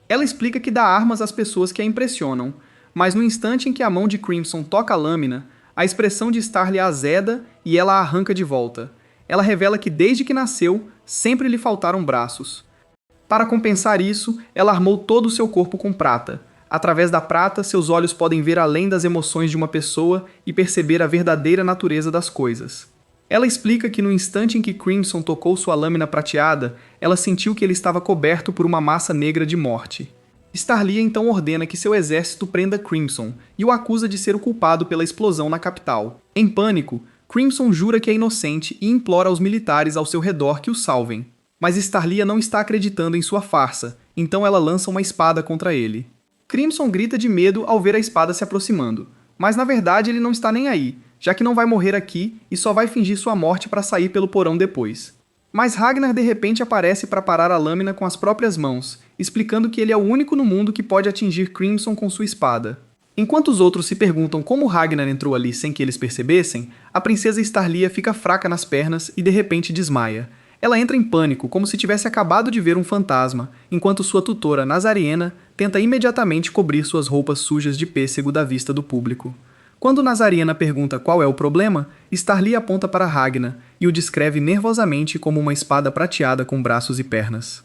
Ela explica que dá armas às pessoas que a impressionam, mas no instante em que a mão de Crimson toca a lâmina, a expressão de Starlia azeda e ela a arranca de volta. Ela revela que desde que nasceu, sempre lhe faltaram braços. Para compensar isso, ela armou todo o seu corpo com prata. Através da prata, seus olhos podem ver além das emoções de uma pessoa e perceber a verdadeira natureza das coisas. Ela explica que no instante em que Crimson tocou sua lâmina prateada, ela sentiu que ele estava coberto por uma massa negra de morte. Starlia então ordena que seu exército prenda Crimson e o acusa de ser o culpado pela explosão na capital. Em pânico, Crimson jura que é inocente e implora aos militares ao seu redor que o salvem. Mas Starlia não está acreditando em sua farsa, então ela lança uma espada contra ele. Crimson grita de medo ao ver a espada se aproximando, mas na verdade ele não está nem aí, já que não vai morrer aqui e só vai fingir sua morte para sair pelo porão depois. Mas Ragnar de repente aparece para parar a lâmina com as próprias mãos, explicando que ele é o único no mundo que pode atingir Crimson com sua espada. Enquanto os outros se perguntam como Ragnar entrou ali sem que eles percebessem, a princesa Starlia fica fraca nas pernas e de repente desmaia. Ela entra em pânico, como se tivesse acabado de ver um fantasma, enquanto sua tutora, Nazariena, tenta imediatamente cobrir suas roupas sujas de pêssego da vista do público. Quando Nazariena pergunta qual é o problema, Starlia aponta para Ragnar e o descreve nervosamente como uma espada prateada com braços e pernas.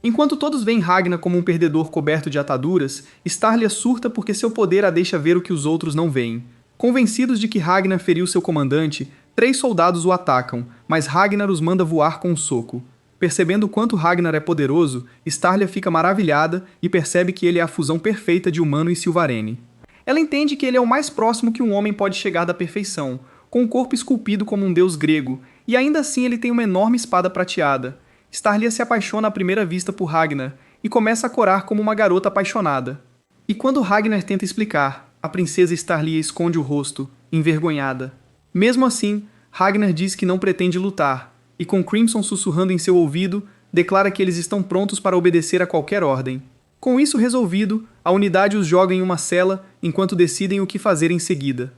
Enquanto todos veem Ragnar como um perdedor coberto de ataduras, Starlia surta porque seu poder a deixa ver o que os outros não veem. Convencidos de que Ragnar feriu seu comandante, 3 soldados o atacam, mas Ragnar os manda voar com um soco. Percebendo o quanto Ragnar é poderoso, Starlia fica maravilhada e percebe que ele é a fusão perfeita de humano e Silvarene. Ela entende que ele é o mais próximo que um homem pode chegar da perfeição, com um corpo esculpido como um deus grego, e ainda assim ele tem uma enorme espada prateada. Starlia se apaixona à primeira vista por Ragnar e começa a corar como uma garota apaixonada. E quando Ragnar tenta explicar, a princesa Starlia esconde o rosto, envergonhada. Mesmo assim, Ragnar diz que não pretende lutar, e com Crimson sussurrando em seu ouvido, declara que eles estão prontos para obedecer a qualquer ordem. Com isso resolvido, a unidade os joga em uma cela enquanto decidem o que fazer em seguida.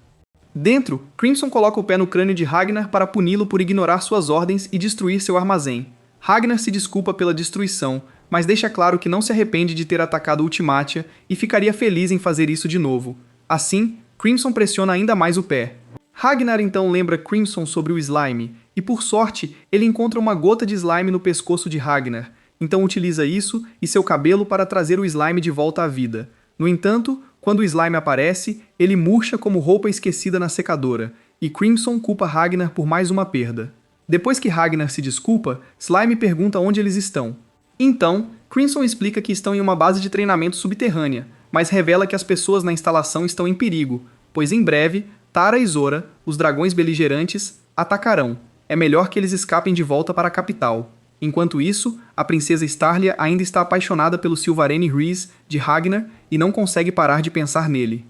Dentro, Crimson coloca o pé no crânio de Ragnar para puni-lo por ignorar suas ordens e destruir seu armazém. Ragnar se desculpa pela destruição, mas deixa claro que não se arrepende de ter atacado Ultimatia e ficaria feliz em fazer isso de novo. Assim, Crimson pressiona ainda mais o pé. Ragnar então lembra Crimson sobre o slime, e por sorte, ele encontra uma gota de slime no pescoço de Ragnar, então utiliza isso e seu cabelo para trazer o slime de volta à vida. No entanto, quando o slime aparece, ele murcha como roupa esquecida na secadora, e Crimson culpa Ragnar por mais uma perda. Depois que Ragnar se desculpa, Slime pergunta onde eles estão. Então, Crimson explica que estão em uma base de treinamento subterrânea, mas revela que as pessoas na instalação estão em perigo, pois em breve, Tara e Zora, os dragões beligerantes, atacarão. É melhor que eles escapem de volta para a capital. Enquanto isso, a princesa Starlia ainda está apaixonada pelo Silvarene Rhys de Ragnar e não consegue parar de pensar nele.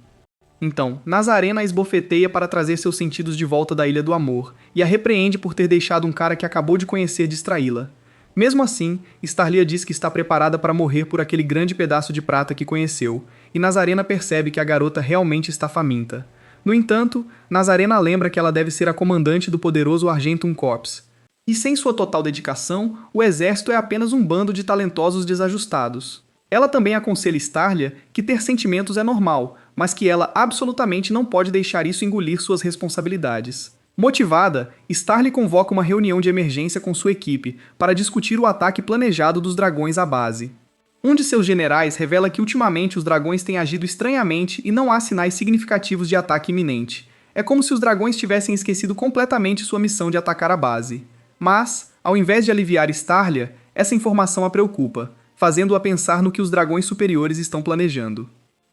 Então, Nazarena a esbofeteia para trazer seus sentidos de volta da Ilha do Amor e a repreende por ter deixado um cara que acabou de conhecer distraí-la. Mesmo assim, Starlia diz que está preparada para morrer por aquele grande pedaço de prata que conheceu, e Nazarena percebe que a garota realmente está faminta. No entanto, Nazarena lembra que ela deve ser a comandante do poderoso Argentum Corps. E sem sua total dedicação, o exército é apenas um bando de talentosos desajustados. Ela também aconselha Starlia que ter sentimentos é normal, mas que ela absolutamente não pode deixar isso engolir suas responsabilidades. Motivada, Starlia convoca uma reunião de emergência com sua equipe para discutir o ataque planejado dos dragões à base. Um de seus generais revela que ultimamente os dragões têm agido estranhamente e não há sinais significativos de ataque iminente. É como se os dragões tivessem esquecido completamente sua missão de atacar a base. Mas, ao invés de aliviar Starlia, essa informação a preocupa, fazendo-a pensar no que os dragões superiores estão planejando.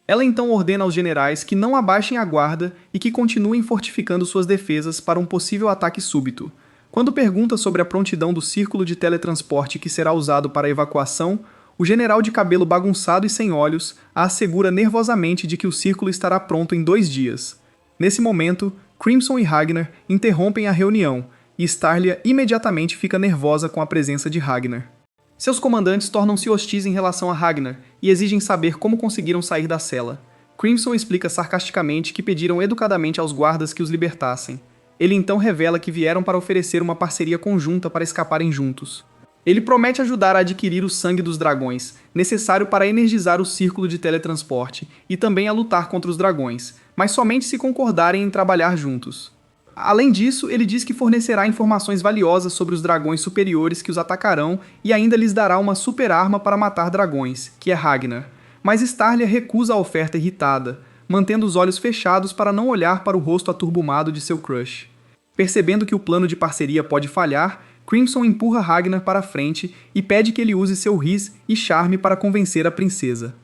Ela então ordena aos generais que não abaixem a guarda e que continuem fortificando suas defesas para um possível ataque súbito. Quando pergunta sobre a prontidão do círculo de teletransporte que será usado para a evacuação, o general de cabelo bagunçado e sem olhos a assegura nervosamente de que o círculo estará pronto em 2 dias. Nesse momento, Crimson e Ragnar interrompem a reunião, e Starlia imediatamente fica nervosa com a presença de Ragnar. Seus comandantes tornam-se hostis em relação a Ragnar e exigem saber como conseguiram sair da cela. Crimson explica sarcasticamente que pediram educadamente aos guardas que os libertassem. Ele então revela que vieram para oferecer uma parceria conjunta para escaparem juntos. Ele promete ajudar a adquirir o sangue dos dragões, necessário para energizar o círculo de teletransporte, e também a lutar contra os dragões, mas somente se concordarem em trabalhar juntos. Além disso, ele diz que fornecerá informações valiosas sobre os dragões superiores que os atacarão e ainda lhes dará uma super arma para matar dragões, que é Ragnar. Mas Starlia recusa a oferta irritada, mantendo os olhos fechados para não olhar para o rosto aturbumado de seu crush. Percebendo que o plano de parceria pode falhar, Crimson empurra Ragnar para a frente e pede que ele use seu riz e charme para convencer a princesa.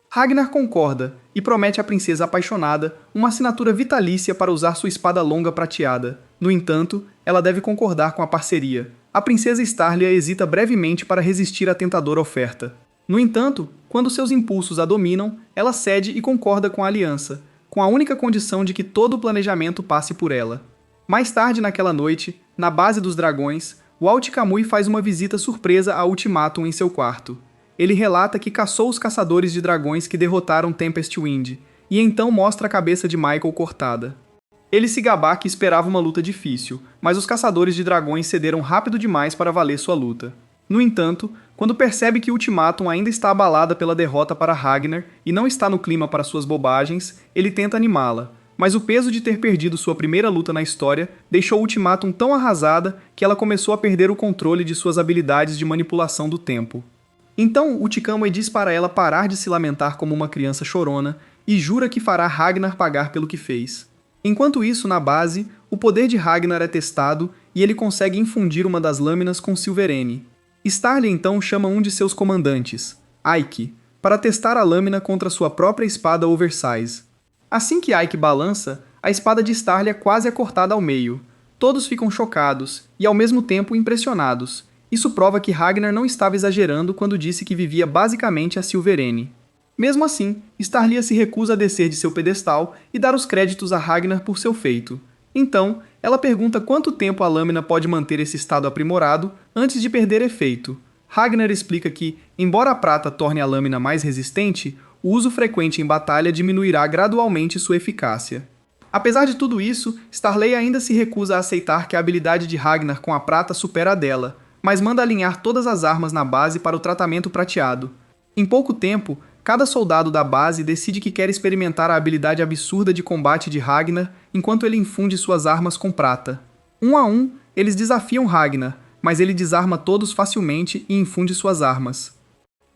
Ragnar concorda e promete à princesa apaixonada uma assinatura vitalícia para usar sua espada longa prateada. No entanto, ela deve concordar com a parceria. A princesa Starlia hesita brevemente para resistir à tentadora oferta. No entanto, quando seus impulsos a dominam, ela cede e concorda com a aliança, com a única condição de que todo o planejamento passe por ela. Mais tarde naquela noite, na base dos dragões, Walt Kamui faz uma visita surpresa a Ultimatum em seu quarto. Ele relata que caçou os caçadores de dragões que derrotaram Tempest Wind, e então mostra a cabeça de Michael cortada. Ele se gaba que esperava uma luta difícil, mas os caçadores de dragões cederam rápido demais para valer sua luta. No entanto, quando percebe que Ultimatum ainda está abalada pela derrota para Ragnar e não está no clima para suas bobagens, ele tenta animá-la, mas o peso de ter perdido sua primeira luta na história deixou Ultimatum tão arrasada que ela começou a perder o controle de suas habilidades de manipulação do tempo. Então, Ultikamui diz para ela parar de se lamentar como uma criança chorona e jura que fará Ragnar pagar pelo que fez. Enquanto isso, na base, o poder de Ragnar é testado e ele consegue infundir uma das lâminas com Silverene. Starly então chama um de seus comandantes, Ike, para testar a lâmina contra sua própria espada oversize. Assim que Ike balança, a espada de Starly quase é cortada ao meio. Todos ficam chocados e ao mesmo tempo impressionados. Isso prova que Ragnar não estava exagerando quando disse que vivia basicamente a Silverene. Mesmo assim, Starlia se recusa a descer de seu pedestal e dar os créditos a Ragnar por seu feito. Então, ela pergunta quanto tempo a lâmina pode manter esse estado aprimorado antes de perder efeito. Ragnar explica que, embora a prata torne a lâmina mais resistente, o uso frequente em batalha diminuirá gradualmente sua eficácia. Apesar de tudo isso, Starley ainda se recusa a aceitar que a habilidade de Ragnar com a prata supera a dela, mas manda alinhar todas as armas na base para o tratamento prateado. Em pouco tempo, cada soldado da base decide que quer experimentar a habilidade absurda de combate de Ragnar enquanto ele infunde suas armas com prata. Um a um, eles desafiam Ragnar, mas ele desarma todos facilmente e infunde suas armas.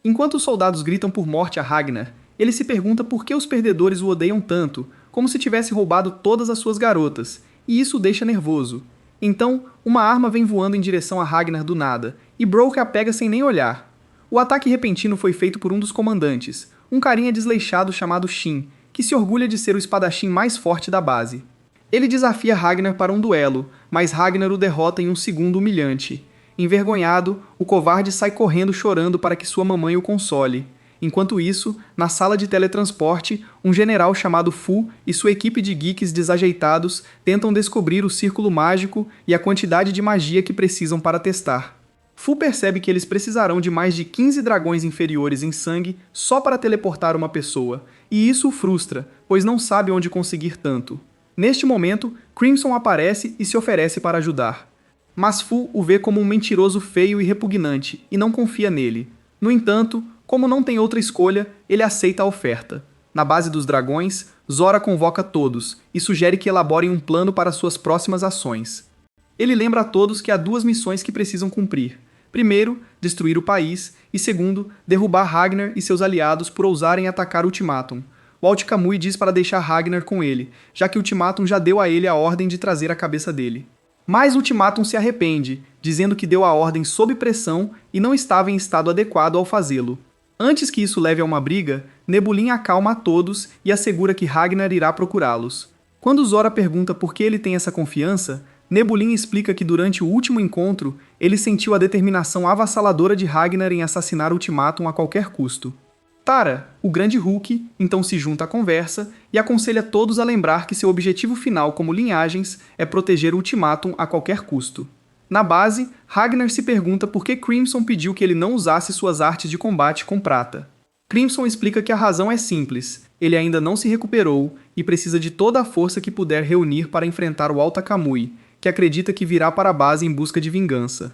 Enquanto os soldados gritam por morte a Ragnar, ele se pergunta por que os perdedores o odeiam tanto, como se tivesse roubado todas as suas garotas, e isso o deixa nervoso. Então, uma arma vem voando em direção a Ragnar do nada, e Brock a pega sem nem olhar. O ataque repentino foi feito por um dos comandantes, um carinha desleixado chamado Shin, que se orgulha de ser o espadachim mais forte da base. Ele desafia Ragnar para um duelo, mas Ragnar o derrota em um segundo humilhante. Envergonhado, o covarde sai correndo chorando para que sua mamãe o console. Enquanto isso, na sala de teletransporte, um general chamado Fu e sua equipe de geeks desajeitados tentam descobrir o círculo mágico e a quantidade de magia que precisam para testar. Fu percebe que eles precisarão de mais de 15 dragões inferiores em sangue só para teleportar uma pessoa, e isso o frustra, pois não sabe onde conseguir tanto. Neste momento, Crimson aparece e se oferece para ajudar. Mas Fu o vê como um mentiroso feio e repugnante, e não confia nele. No entanto, como não tem outra escolha, ele aceita a oferta. Na base dos dragões, Zora convoca todos e sugere que elaborem um plano para suas próximas ações. Ele lembra a todos que há duas missões que precisam cumprir. Primeiro, destruir o país, e segundo, derrubar Ragnar e seus aliados por ousarem atacar Ultimatum. Walt Kamui diz para deixar Ragnar com ele, já que Ultimatum já deu a ele a ordem de trazer a cabeça dele. Mas Ultimatum se arrepende, dizendo que deu a ordem sob pressão e não estava em estado adequado ao fazê-lo. Antes que isso leve a uma briga, Nebulin acalma a todos e assegura que Ragnar irá procurá-los. Quando Zora pergunta por que ele tem essa confiança, Nebulin explica que durante o último encontro, ele sentiu a determinação avassaladora de Ragnar em assassinar Ultimatum a qualquer custo. Tara, o grande Hulk, então se junta à conversa e aconselha todos a lembrar que seu objetivo final como linhagens é proteger Ultimatum a qualquer custo. Na base, Ragnar se pergunta por que Crimson pediu que ele não usasse suas artes de combate com prata. Crimson explica que a razão é simples, ele ainda não se recuperou e precisa de toda a força que puder reunir para enfrentar o Alta Kamui, que acredita que virá para a base em busca de vingança.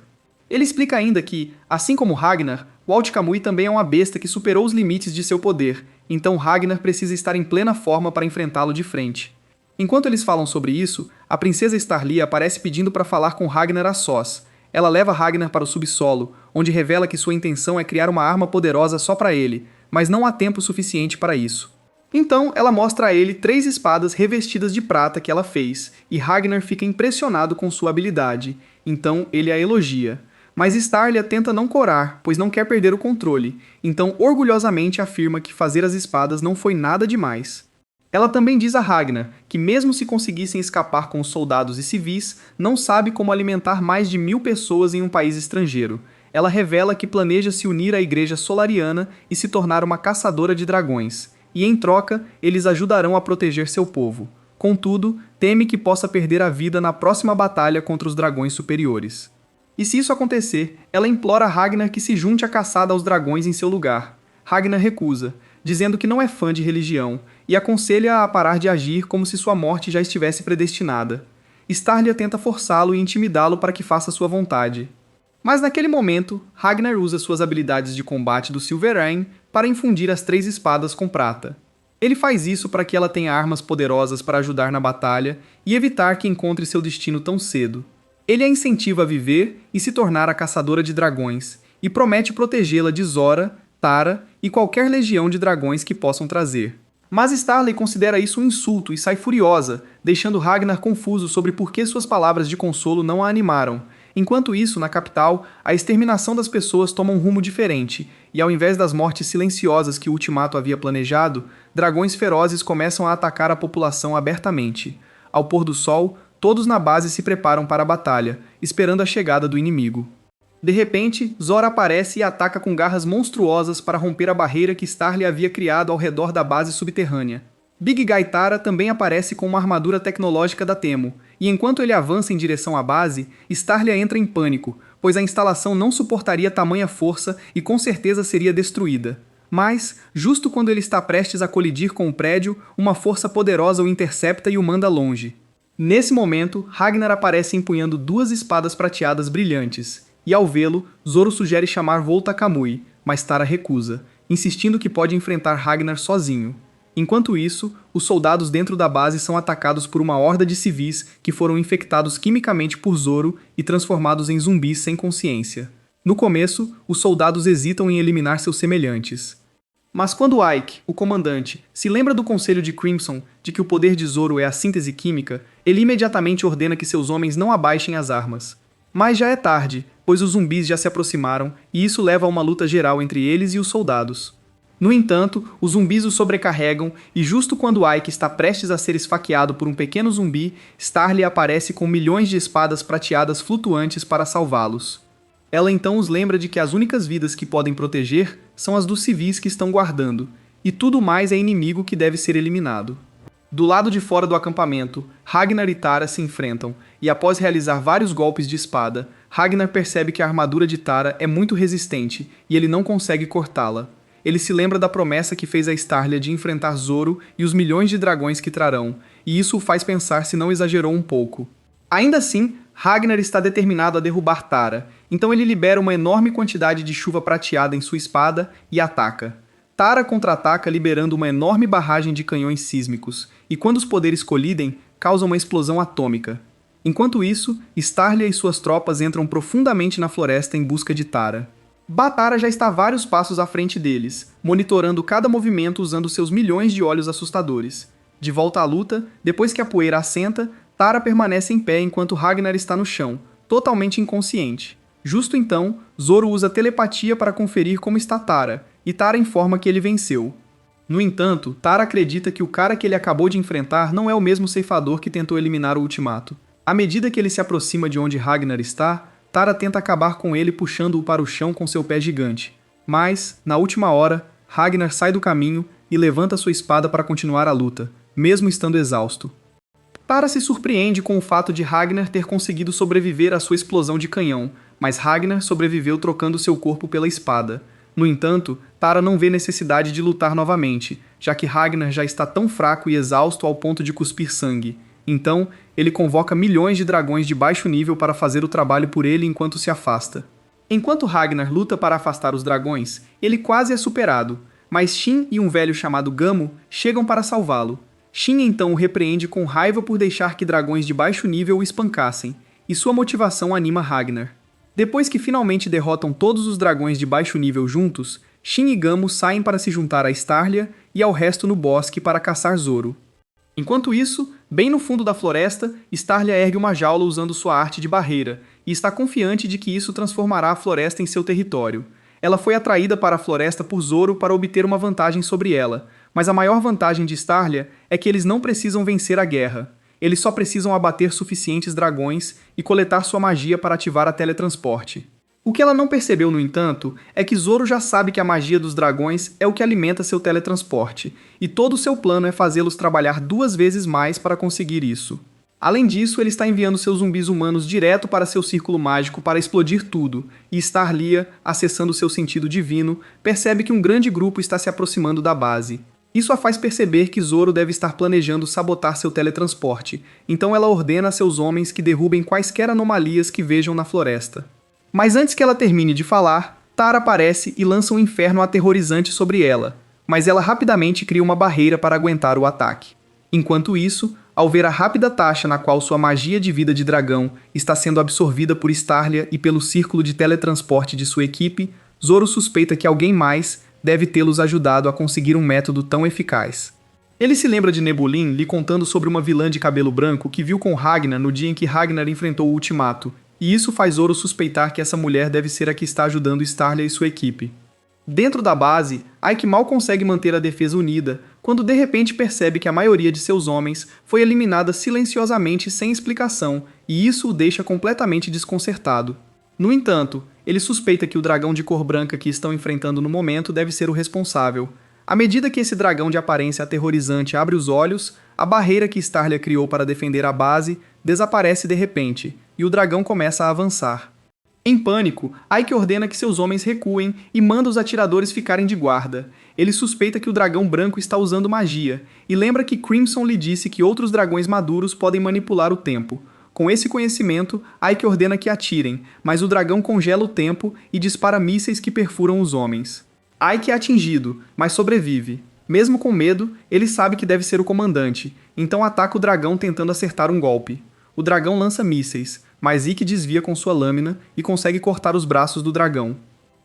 Ele explica ainda que, assim como Ragnar, o Alt Kamui também é uma besta que superou os limites de seu poder, então Ragnar precisa estar em plena forma para enfrentá-lo de frente. Enquanto eles falam sobre isso, a princesa Starly aparece pedindo para falar com Ragnar a sós. Ela leva Ragnar para o subsolo, onde revela que sua intenção é criar uma arma poderosa só para ele, mas não há tempo suficiente para isso. Então, ela mostra a ele 3 espadas revestidas de prata que ela fez, e Ragnar fica impressionado com sua habilidade, então ele a elogia. Mas Starlia tenta não corar, pois não quer perder o controle, então orgulhosamente afirma que fazer as espadas não foi nada demais. Ela também diz a Ragnar que mesmo se conseguissem escapar com os soldados e civis, não sabe como alimentar mais de 1000 pessoas em um país estrangeiro. Ela revela que planeja se unir à Igreja Solariana e se tornar uma caçadora de dragões, e em troca, eles ajudarão a proteger seu povo. Contudo, teme que possa perder a vida na próxima batalha contra os dragões superiores. E se isso acontecer, ela implora a Ragnar que se junte à caçada aos dragões em seu lugar. Ragnar recusa, dizendo que não é fã de religião, e aconselha-a a parar de agir como se sua morte já estivesse predestinada. Starlia tenta forçá-lo e intimidá-lo para que faça sua vontade. Mas naquele momento, Ragnar usa suas habilidades de combate do Silverrain para infundir as 3 espadas com prata. Ele faz isso para que ela tenha armas poderosas para ajudar na batalha e evitar que encontre seu destino tão cedo. Ele a incentiva a viver e se tornar a caçadora de dragões, e promete protegê-la de Zora, Tara e qualquer legião de dragões que possam trazer. Mas Starley considera isso um insulto e sai furiosa, deixando Ragnar confuso sobre por que suas palavras de consolo não a animaram. Enquanto isso, na capital, a exterminação das pessoas toma um rumo diferente, e ao invés das mortes silenciosas que o Ultimato havia planejado, dragões ferozes começam a atacar a população abertamente. Ao pôr do sol, todos na base se preparam para a batalha, esperando a chegada do inimigo. De repente, Zora aparece e ataca com garras monstruosas para romper a barreira que Starly havia criado ao redor da base subterrânea. Big Guy Tara também aparece com uma armadura tecnológica da Temo, e enquanto ele avança em direção à base, Starlia entra em pânico, pois a instalação não suportaria tamanha força e com certeza seria destruída. Mas, justo quando ele está prestes a colidir com o prédio, uma força poderosa o intercepta e o manda longe. Nesse momento, Ragnar aparece empunhando 2 espadas prateadas brilhantes, e ao vê-lo, Zoro sugere chamar Volta Kamui, mas Tara recusa, insistindo que pode enfrentar Ragnar sozinho. Enquanto isso, os soldados dentro da base são atacados por uma horda de civis que foram infectados quimicamente por Zoro e transformados em zumbis sem consciência. No começo, os soldados hesitam em eliminar seus semelhantes. Mas quando Ike, o comandante, se lembra do conselho de Crimson de que o poder de Zoro é a síntese química, ele imediatamente ordena que seus homens não abaixem as armas. Mas já é tarde, pois os zumbis já se aproximaram e isso leva a uma luta geral entre eles e os soldados. No entanto, os zumbis o sobrecarregam e justo quando Ike está prestes a ser esfaqueado por um pequeno zumbi, Starly aparece com milhões de espadas prateadas flutuantes para salvá-los. Ela então os lembra de que as únicas vidas que podem proteger são as dos civis que estão guardando, e tudo mais é inimigo que deve ser eliminado. Do lado de fora do acampamento, Ragnar e Tara se enfrentam, e após realizar vários golpes de espada, Ragnar percebe que a armadura de Tara é muito resistente e ele não consegue cortá-la. Ele se lembra da promessa que fez a Starlia de enfrentar Zoro e os milhões de dragões que trarão, e isso o faz pensar se não exagerou um pouco. Ainda assim, Ragnar está determinado a derrubar Tara, então ele libera uma enorme quantidade de chuva prateada em sua espada e ataca. Tara contra-ataca liberando uma enorme barragem de canhões sísmicos, e quando os poderes colidem, causa uma explosão atômica. Enquanto isso, Starlia e suas tropas entram profundamente na floresta em busca de Tara. Batara já está vários passos à frente deles, monitorando cada movimento usando seus milhões de olhos assustadores. De volta à luta, depois que a poeira assenta, Tara permanece em pé enquanto Ragnar está no chão, totalmente inconsciente. Justo então, Zoro usa telepatia para conferir como está Tara, e Tara informa que ele venceu. No entanto, Tara acredita que o cara que ele acabou de enfrentar não é o mesmo ceifador que tentou eliminar o Ultimato. À medida que ele se aproxima de onde Ragnar está, Tara tenta acabar com ele puxando-o para o chão com seu pé gigante. Mas, na última hora, Ragnar sai do caminho e levanta sua espada para continuar a luta, mesmo estando exausto. Tara se surpreende com o fato de Ragnar ter conseguido sobreviver à sua explosão de canhão, mas Ragnar sobreviveu trocando seu corpo pela espada. No entanto, Tara não vê necessidade de lutar novamente, já que Ragnar já está tão fraco e exausto ao ponto de cuspir sangue. Então, ele convoca milhões de dragões de baixo nível para fazer o trabalho por ele enquanto se afasta. Enquanto Ragnar luta para afastar os dragões, ele quase é superado, mas Shin e um velho chamado Gamo chegam para salvá-lo. Shin então o repreende com raiva por deixar que dragões de baixo nível o espancassem, e sua motivação anima Ragnar. Depois que finalmente derrotam todos os dragões de baixo nível juntos, Shin e Gamo saem para se juntar a Starlia e ao resto no bosque para caçar Zoro. Enquanto isso, bem no fundo da floresta, Starlia ergue uma jaula usando sua arte de barreira, e está confiante de que isso transformará a floresta em seu território. Ela foi atraída para a floresta por Zoro para obter uma vantagem sobre ela, mas a maior vantagem de Starlia é que eles não precisam vencer a guerra. Eles só precisam abater suficientes dragões e coletar sua magia para ativar a teletransporte. O que ela não percebeu, no entanto, é que Zoro já sabe que a magia dos dragões é o que alimenta seu teletransporte, e todo o seu plano é fazê-los trabalhar 2 vezes mais para conseguir isso. Além disso, ele está enviando seus zumbis humanos direto para seu círculo mágico para explodir tudo, e Starlia, acessando seu sentido divino, percebe que um grande grupo está se aproximando da base. Isso a faz perceber que Zoro deve estar planejando sabotar seu teletransporte, então ela ordena a seus homens que derrubem quaisquer anomalias que vejam na floresta. Mas antes que ela termine de falar, Tara aparece e lança um inferno aterrorizante sobre ela, mas ela rapidamente cria uma barreira para aguentar o ataque. Enquanto isso, ao ver a rápida taxa na qual sua magia de vida de dragão está sendo absorvida por Starlia e pelo círculo de teletransporte de sua equipe, Zoro suspeita que alguém mais deve tê-los ajudado a conseguir um método tão eficaz. Ele se lembra de Nebulin lhe contando sobre uma vilã de cabelo branco que viu com Ragnar no dia em que Ragnar enfrentou o Ultimato, e isso faz Zoro suspeitar que essa mulher deve ser a que está ajudando Starlia e sua equipe. Dentro da base, Ike mal consegue manter a defesa unida, quando de repente percebe que a maioria de seus homens foi eliminada silenciosamente sem explicação, e isso o deixa completamente desconcertado. No entanto, ele suspeita que o dragão de cor branca que estão enfrentando no momento deve ser o responsável. À medida que esse dragão de aparência aterrorizante abre os olhos, a barreira que Starlia criou para defender a base desaparece de repente, e o dragão começa a avançar. Em pânico, Ike ordena que seus homens recuem e manda os atiradores ficarem de guarda. Ele suspeita que o dragão branco está usando magia, e lembra que Crimson lhe disse que outros dragões maduros podem manipular o tempo. Com esse conhecimento, Ike ordena que atirem, mas o dragão congela o tempo e dispara mísseis que perfuram os homens. Ike é atingido, mas sobrevive. Mesmo com medo, ele sabe que deve ser o comandante, então ataca o dragão tentando acertar um golpe. O dragão lança mísseis, mas Ikki desvia com sua lâmina e consegue cortar os braços do dragão.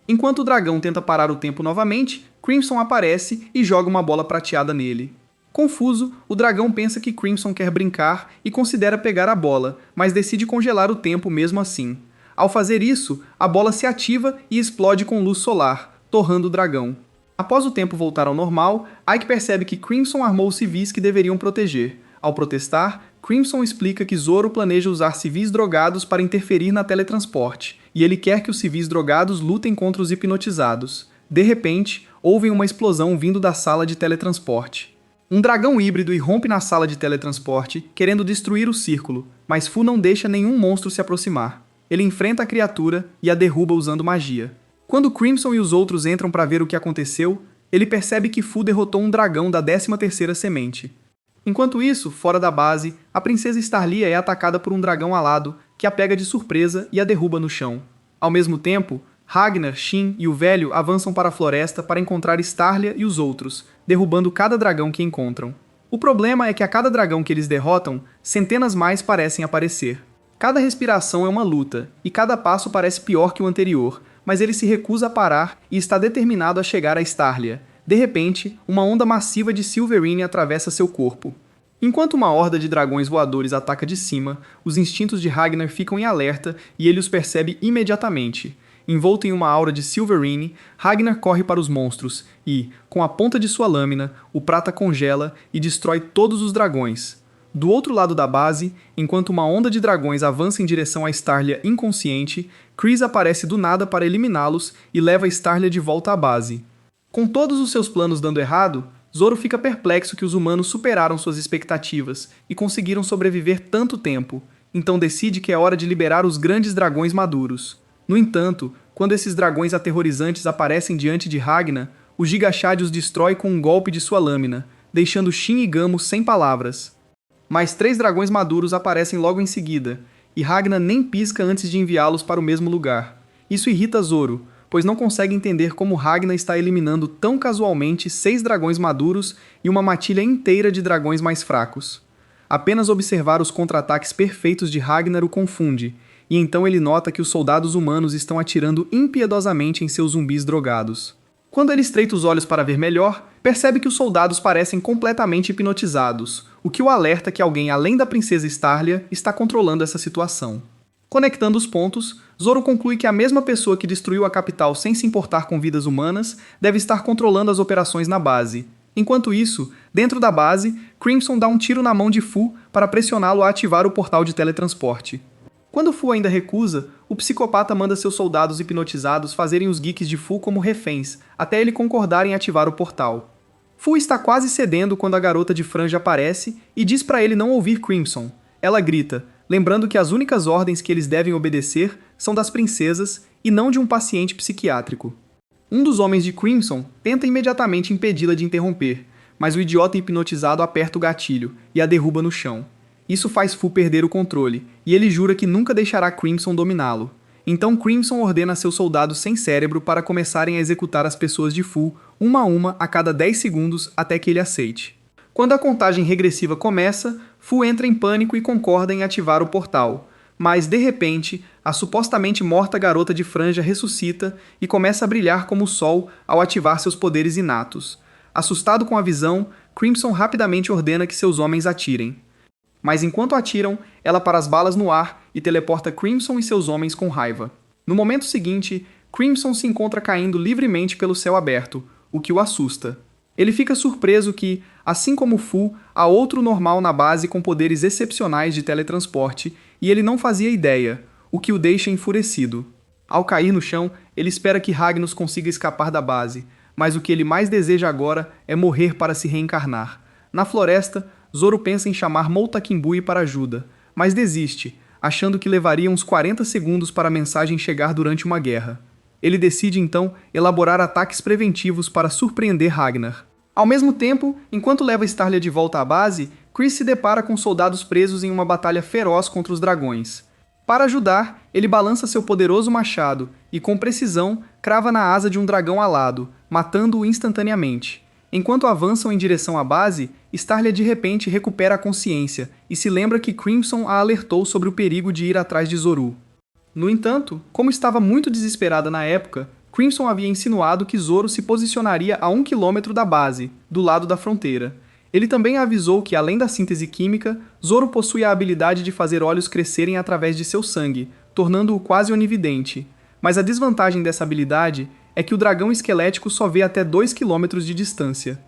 Enquanto o dragão tenta parar o tempo novamente, Crimson aparece e joga uma bola prateada nele. Confuso, o dragão pensa que Crimson quer brincar e considera pegar a bola, mas decide congelar o tempo mesmo assim. Ao fazer isso, a bola se ativa e explode com luz solar, torrando o dragão. Após o tempo voltar ao normal, Ike percebe que Crimson armou os civis que deveriam proteger. Ao protestar, Crimson explica que Zoro planeja usar civis drogados para interferir na teletransporte, e ele quer que os civis drogados lutem contra os hipnotizados. De repente, ouvem uma explosão vindo da sala de teletransporte. Um dragão híbrido irrompe na sala de teletransporte, querendo destruir o círculo, mas Fu não deixa nenhum monstro se aproximar. Ele enfrenta a criatura e a derruba usando magia. Quando Crimson e os outros entram para ver o que aconteceu, ele percebe que Fu derrotou um dragão da 13ª semente. Enquanto isso, fora da base, a princesa Starlia é atacada por um dragão alado, que a pega de surpresa e a derruba no chão. Ao mesmo tempo, Ragnar, Shin e o velho avançam para a floresta para encontrar Starlia e os outros, derrubando cada dragão que encontram. O problema é que a cada dragão que eles derrotam, centenas mais parecem aparecer. Cada respiração é uma luta, e cada passo parece pior que o anterior, mas ele se recusa a parar e está determinado a chegar a Starlia. De repente, uma onda massiva de Silverine atravessa seu corpo. Enquanto uma horda de dragões voadores ataca de cima, os instintos de Ragnar ficam em alerta e ele os percebe imediatamente. Envolto em uma aura de Silverine, Ragnar corre para os monstros e, com a ponta de sua lâmina, o prata congela e destrói todos os dragões. Do outro lado da base, enquanto uma onda de dragões avança em direção a Starlia inconsciente, Chris aparece do nada para eliminá-los e leva Starlia de volta à base. Com todos os seus planos dando errado, Zoro fica perplexo que os humanos superaram suas expectativas e conseguiram sobreviver tanto tempo, então decide que é hora de liberar os grandes dragões maduros. No entanto, quando esses dragões aterrorizantes aparecem diante de Ragnar, o Giga Chad os destrói com um golpe de sua lâmina, deixando Shin e Gamo sem palavras. Mais 3 dragões maduros aparecem logo em seguida, e Ragnar nem pisca antes de enviá-los para o mesmo lugar. Isso irrita Zoro, pois não consegue entender como Ragnar está eliminando tão casualmente 6 dragões maduros e uma matilha inteira de dragões mais fracos. Apenas observar os contra-ataques perfeitos de Ragnar o confunde, e então ele nota que os soldados humanos estão atirando impiedosamente em seus zumbis drogados. Quando ele estreita os olhos para ver melhor, percebe que os soldados parecem completamente hipnotizados, o que o alerta que alguém além da princesa Starlia está controlando essa situação. Conectando os pontos, Zoro conclui que a mesma pessoa que destruiu a capital sem se importar com vidas humanas deve estar controlando as operações na base. Enquanto isso, dentro da base, Crimson dá um tiro na mão de Fu para pressioná-lo a ativar o portal de teletransporte. Quando Fu ainda recusa, o psicopata manda seus soldados hipnotizados fazerem os geeks de Fu como reféns, até ele concordar em ativar o portal. Fu está quase cedendo quando a garota de franja aparece e diz para ele não ouvir Crimson. Ela grita, lembrando que as únicas ordens que eles devem obedecer são das princesas e não de um paciente psiquiátrico. Um dos homens de Crimson tenta imediatamente impedi-la de interromper, mas o idiota hipnotizado aperta o gatilho e a derruba no chão. Isso faz Fu perder o controle, e ele jura que nunca deixará Crimson dominá-lo. Então Crimson ordena seus soldados sem cérebro para começarem a executar as pessoas de Fu, uma a uma, a cada 10 segundos, até que ele aceite. Quando a contagem regressiva começa, Fu entra em pânico e concorda em ativar o portal. Mas, de repente, a supostamente morta garota de franja ressuscita e começa a brilhar como o sol ao ativar seus poderes inatos. Assustado com a visão, Crimson rapidamente ordena que seus homens atirem. Mas enquanto atiram, ela para as balas no ar e teleporta Crimson e seus homens com raiva. No momento seguinte, Crimson se encontra caindo livremente pelo céu aberto, o que o assusta. Ele fica surpreso que, assim como Fu, há outro normal na base com poderes excepcionais de teletransporte, e ele não fazia ideia, o que o deixa enfurecido. Ao cair no chão, ele espera que Ragnos consiga escapar da base, mas o que ele mais deseja agora é morrer para se reencarnar. Na floresta, Zoro pensa em chamar Moltakimbui para ajuda, mas desiste, achando que levaria uns 40 segundos para a mensagem chegar durante uma guerra. Ele decide então elaborar ataques preventivos para surpreender Ragnar. Ao mesmo tempo, enquanto leva Starlia de volta à base, Chris se depara com soldados presos em uma batalha feroz contra os dragões. Para ajudar, ele balança seu poderoso machado e, com precisão, crava na asa de um dragão alado, matando-o instantaneamente. Enquanto avançam em direção à base, Starlia de repente recupera a consciência e se lembra que Crimson a alertou sobre o perigo de ir atrás de Zoru. No entanto, como estava muito desesperada na época, Crimson havia insinuado que Zoro se posicionaria a 1 quilômetro da base, do lado da fronteira. Ele também avisou que, além da síntese química, Zoro possui a habilidade de fazer olhos crescerem através de seu sangue, tornando-o quase onividente. Mas a desvantagem dessa habilidade é que o dragão esquelético só vê até 2 quilômetros de distância.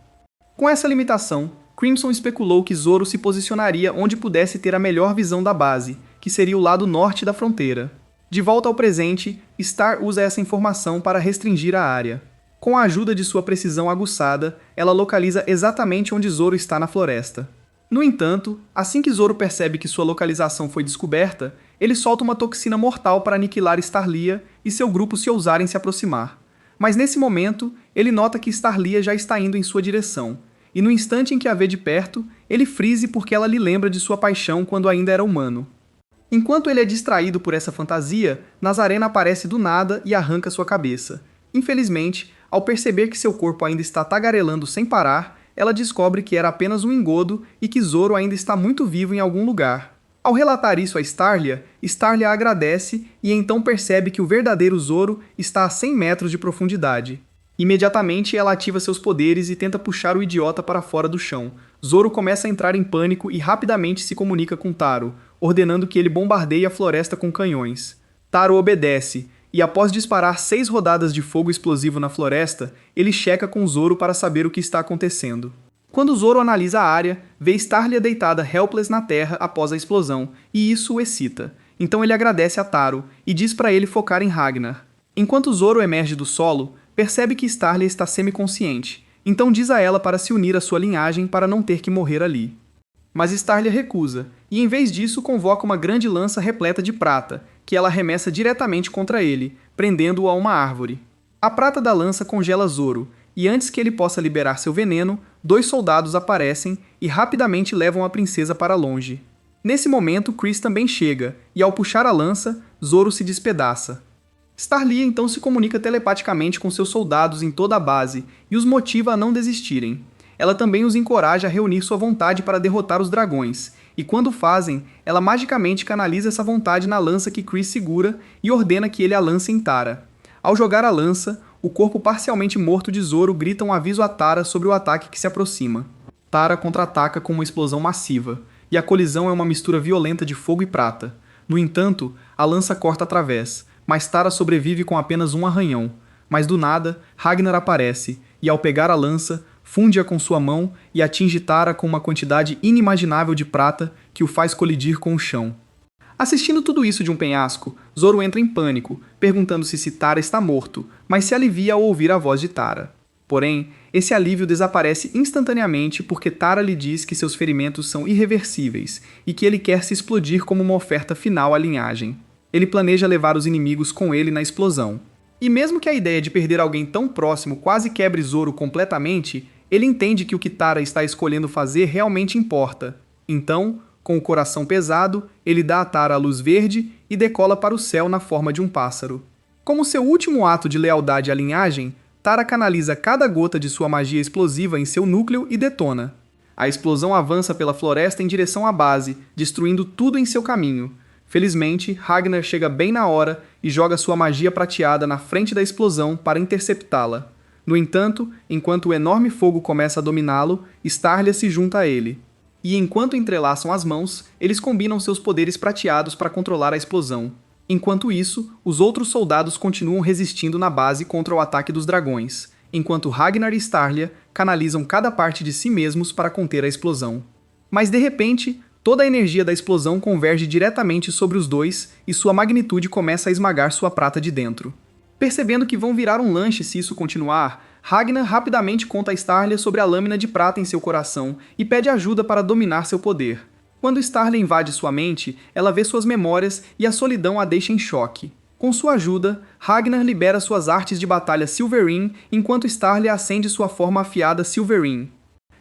Com essa limitação, Crimson especulou que Zoro se posicionaria onde pudesse ter a melhor visão da base, que seria o lado norte da fronteira. De volta ao presente, Star usa essa informação para restringir a área. Com a ajuda de sua precisão aguçada, ela localiza exatamente onde Zoro está na floresta. No entanto, assim que Zoro percebe que sua localização foi descoberta, ele solta uma toxina mortal para aniquilar Starlia e seu grupo se ousarem se aproximar. Mas nesse momento, ele nota que Starlia já está indo em sua direção, e no instante em que a vê de perto, ele frise porque ela lhe lembra de sua paixão quando ainda era humano. Enquanto ele é distraído por essa fantasia, Nazarena aparece do nada e arranca sua cabeça. Infelizmente, ao perceber que seu corpo ainda está tagarelando sem parar, ela descobre que era apenas um engodo e que Zoro ainda está muito vivo em algum lugar. Ao relatar isso a Starlia, Starlia agradece e então percebe que o verdadeiro Zoro está a 100 metros de profundidade. Imediatamente ela ativa seus poderes e tenta puxar o idiota para fora do chão. Zoro começa a entrar em pânico e rapidamente se comunica com Taro, ordenando que ele bombardeie a floresta com canhões. Taro obedece, e após disparar 6 rodadas de fogo explosivo na floresta, ele checa com Zoro para saber o que está acontecendo. Quando Zoro analisa a área, vê Starlia deitada helpless na terra após a explosão, e isso o excita. Então ele agradece a Taro e diz para ele focar em Ragnar. Enquanto Zoro emerge do solo, percebe que Starlia está semiconsciente, então diz a ela para se unir à sua linhagem para não ter que morrer ali. Mas Starlia recusa, e em vez disso convoca uma grande lança repleta de prata, que ela arremessa diretamente contra ele, prendendo-o a uma árvore. A prata da lança congela Zoro, e antes que ele possa liberar seu veneno, 2 soldados aparecem e rapidamente levam a princesa para longe. Nesse momento, Chris também chega, e ao puxar a lança, Zoro se despedaça. Starlia então se comunica telepaticamente com seus soldados em toda a base e os motiva a não desistirem. Ela também os encoraja a reunir sua vontade para derrotar os dragões, e quando fazem, ela magicamente canaliza essa vontade na lança que Chris segura e ordena que ele a lance em Tara. Ao jogar a lança, o corpo parcialmente morto de Zoro grita um aviso a Tara sobre o ataque que se aproxima. Tara contra-ataca com uma explosão massiva, e a colisão é uma mistura violenta de fogo e prata. No entanto, a lança corta através, mas Tara sobrevive com apenas um arranhão. Mas do nada, Ragnar aparece, e ao pegar a lança, funde-a com sua mão e atinge Tara com uma quantidade inimaginável de prata que o faz colidir com o chão. Assistindo tudo isso de um penhasco, Zoro entra em pânico, perguntando-se se Tara está morto, mas se alivia ao ouvir a voz de Tara. Porém, esse alívio desaparece instantaneamente porque Tara lhe diz que seus ferimentos são irreversíveis e que ele quer se explodir como uma oferta final à linhagem. Ele planeja levar os inimigos com ele na explosão. E mesmo que a ideia de perder alguém tão próximo quase quebre Zoro completamente, ele entende que o que Tara está escolhendo fazer realmente importa. Então, com o coração pesado, ele dá a Tara a luz verde e decola para o céu na forma de um pássaro. Como seu último ato de lealdade à linhagem, Tara canaliza cada gota de sua magia explosiva em seu núcleo e detona. A explosão avança pela floresta em direção à base, destruindo tudo em seu caminho. Felizmente, Ragnar chega bem na hora e joga sua magia prateada na frente da explosão para interceptá-la. No entanto, enquanto o enorme fogo começa a dominá-lo, Starlia se junta a ele. E enquanto entrelaçam as mãos, eles combinam seus poderes prateados para controlar a explosão. Enquanto isso, os outros soldados continuam resistindo na base contra o ataque dos dragões, enquanto Ragnar e Starlia canalizam cada parte de si mesmos para conter a explosão. Mas de repente, toda a energia da explosão converge diretamente sobre os dois e sua magnitude começa a esmagar sua prata de dentro. Percebendo que vão virar um lanche se isso continuar, Ragnar rapidamente conta a Starlia sobre a lâmina de prata em seu coração e pede ajuda para dominar seu poder. Quando Starlia invade sua mente, ela vê suas memórias e a solidão a deixa em choque. Com sua ajuda, Ragnar libera suas artes de batalha Silverine, enquanto Starlia acende sua forma afiada Silverine.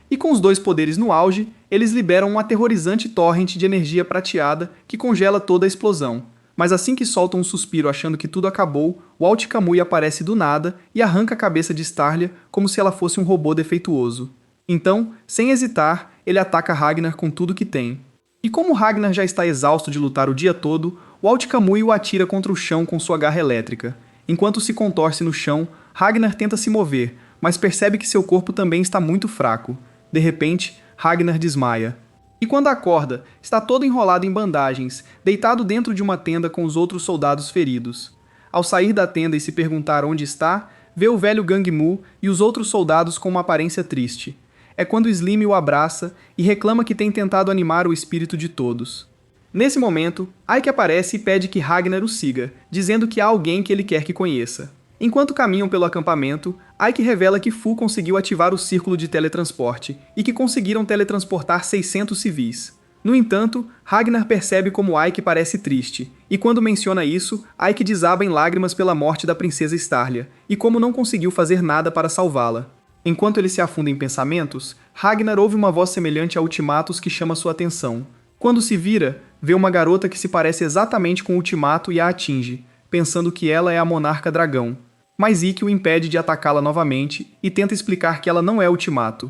E com os dois poderes no auge, eles liberam um aterrorizante torrent de energia prateada que congela toda a explosão. Mas assim que soltam um suspiro achando que tudo acabou, o Alt Kamui aparece do nada e arranca a cabeça de Starlia como se ela fosse um robô defeituoso. Então, sem hesitar, ele ataca Ragnar com tudo que tem. E como Ragnar já está exausto de lutar o dia todo, o Alt Kamui o atira contra o chão com sua garra elétrica. Enquanto se contorce no chão, Ragnar tenta se mover, mas percebe que seu corpo também está muito fraco. De repente, Ragnar desmaia. E quando acorda, está todo enrolado em bandagens, deitado dentro de uma tenda com os outros soldados feridos. Ao sair da tenda e se perguntar onde está, vê o velho Gang Mu e os outros soldados com uma aparência triste. É quando Slim o abraça e reclama que tem tentado animar o espírito de todos. Nesse momento, Ike aparece e pede que Ragnar o siga, dizendo que há alguém que ele quer que conheça. Enquanto caminham pelo acampamento, Ike revela que Fu conseguiu ativar o círculo de teletransporte e que conseguiram teletransportar 600 civis. No entanto, Ragnar percebe como Ike parece triste, e quando menciona isso, Ike desaba em lágrimas pela morte da princesa Starlia, e como não conseguiu fazer nada para salvá-la. Enquanto ele se afunda em pensamentos, Ragnar ouve uma voz semelhante a Ultimatus que chama sua atenção. Quando se vira, vê uma garota que se parece exatamente com Ultimato e a atinge, pensando que ela é a monarca dragão. Mas Ikki o impede de atacá-la novamente e tenta explicar que ela não é Ultimato.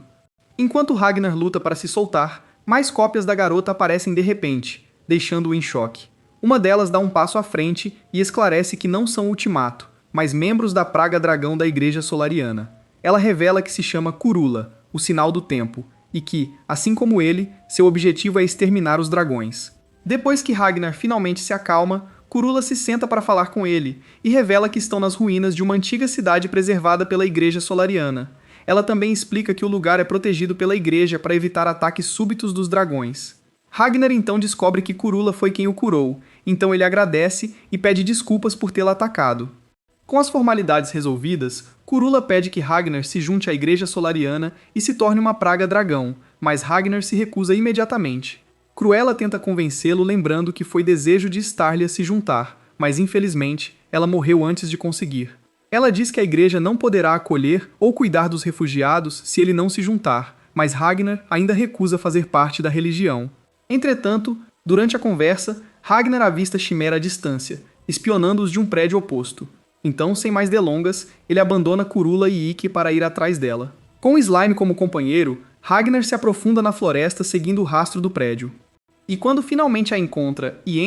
Enquanto Ragnar luta para se soltar, mais cópias da garota aparecem de repente, deixando-o em choque. Uma delas dá um passo à frente e esclarece que não são Ultimato, mas membros da Praga Dragão da Igreja Solariana. Ela revela que se chama Kurula, o Sinal do Tempo, e que, assim como ele, seu objetivo é exterminar os dragões. Depois que Ragnar finalmente se acalma, Kurula se senta para falar com ele e revela que estão nas ruínas de uma antiga cidade preservada pela Igreja Solariana. Ela também explica que o lugar é protegido pela Igreja para evitar ataques súbitos dos dragões. Ragnar então descobre que Kurula foi quem o curou, então ele agradece e pede desculpas por tê-la atacado. Com as formalidades resolvidas, Kurula pede que Ragnar se junte à Igreja Solariana e se torne uma praga dragão, mas Ragnar se recusa imediatamente. Cruella tenta convencê-lo lembrando que foi desejo de Starlia se juntar, mas infelizmente ela morreu antes de conseguir. Ela diz que a igreja não poderá acolher ou cuidar dos refugiados se ele não se juntar, mas Ragnar ainda recusa fazer parte da religião. Entretanto, durante a conversa, Ragnar avista Chimera à distância, espionando-os de um prédio oposto. Então, sem mais delongas, ele abandona Kurula e Ikki para ir atrás dela. Com Slime como companheiro, Ragnar se aprofunda na floresta seguindo o rastro do prédio. E quando finalmente a encontra e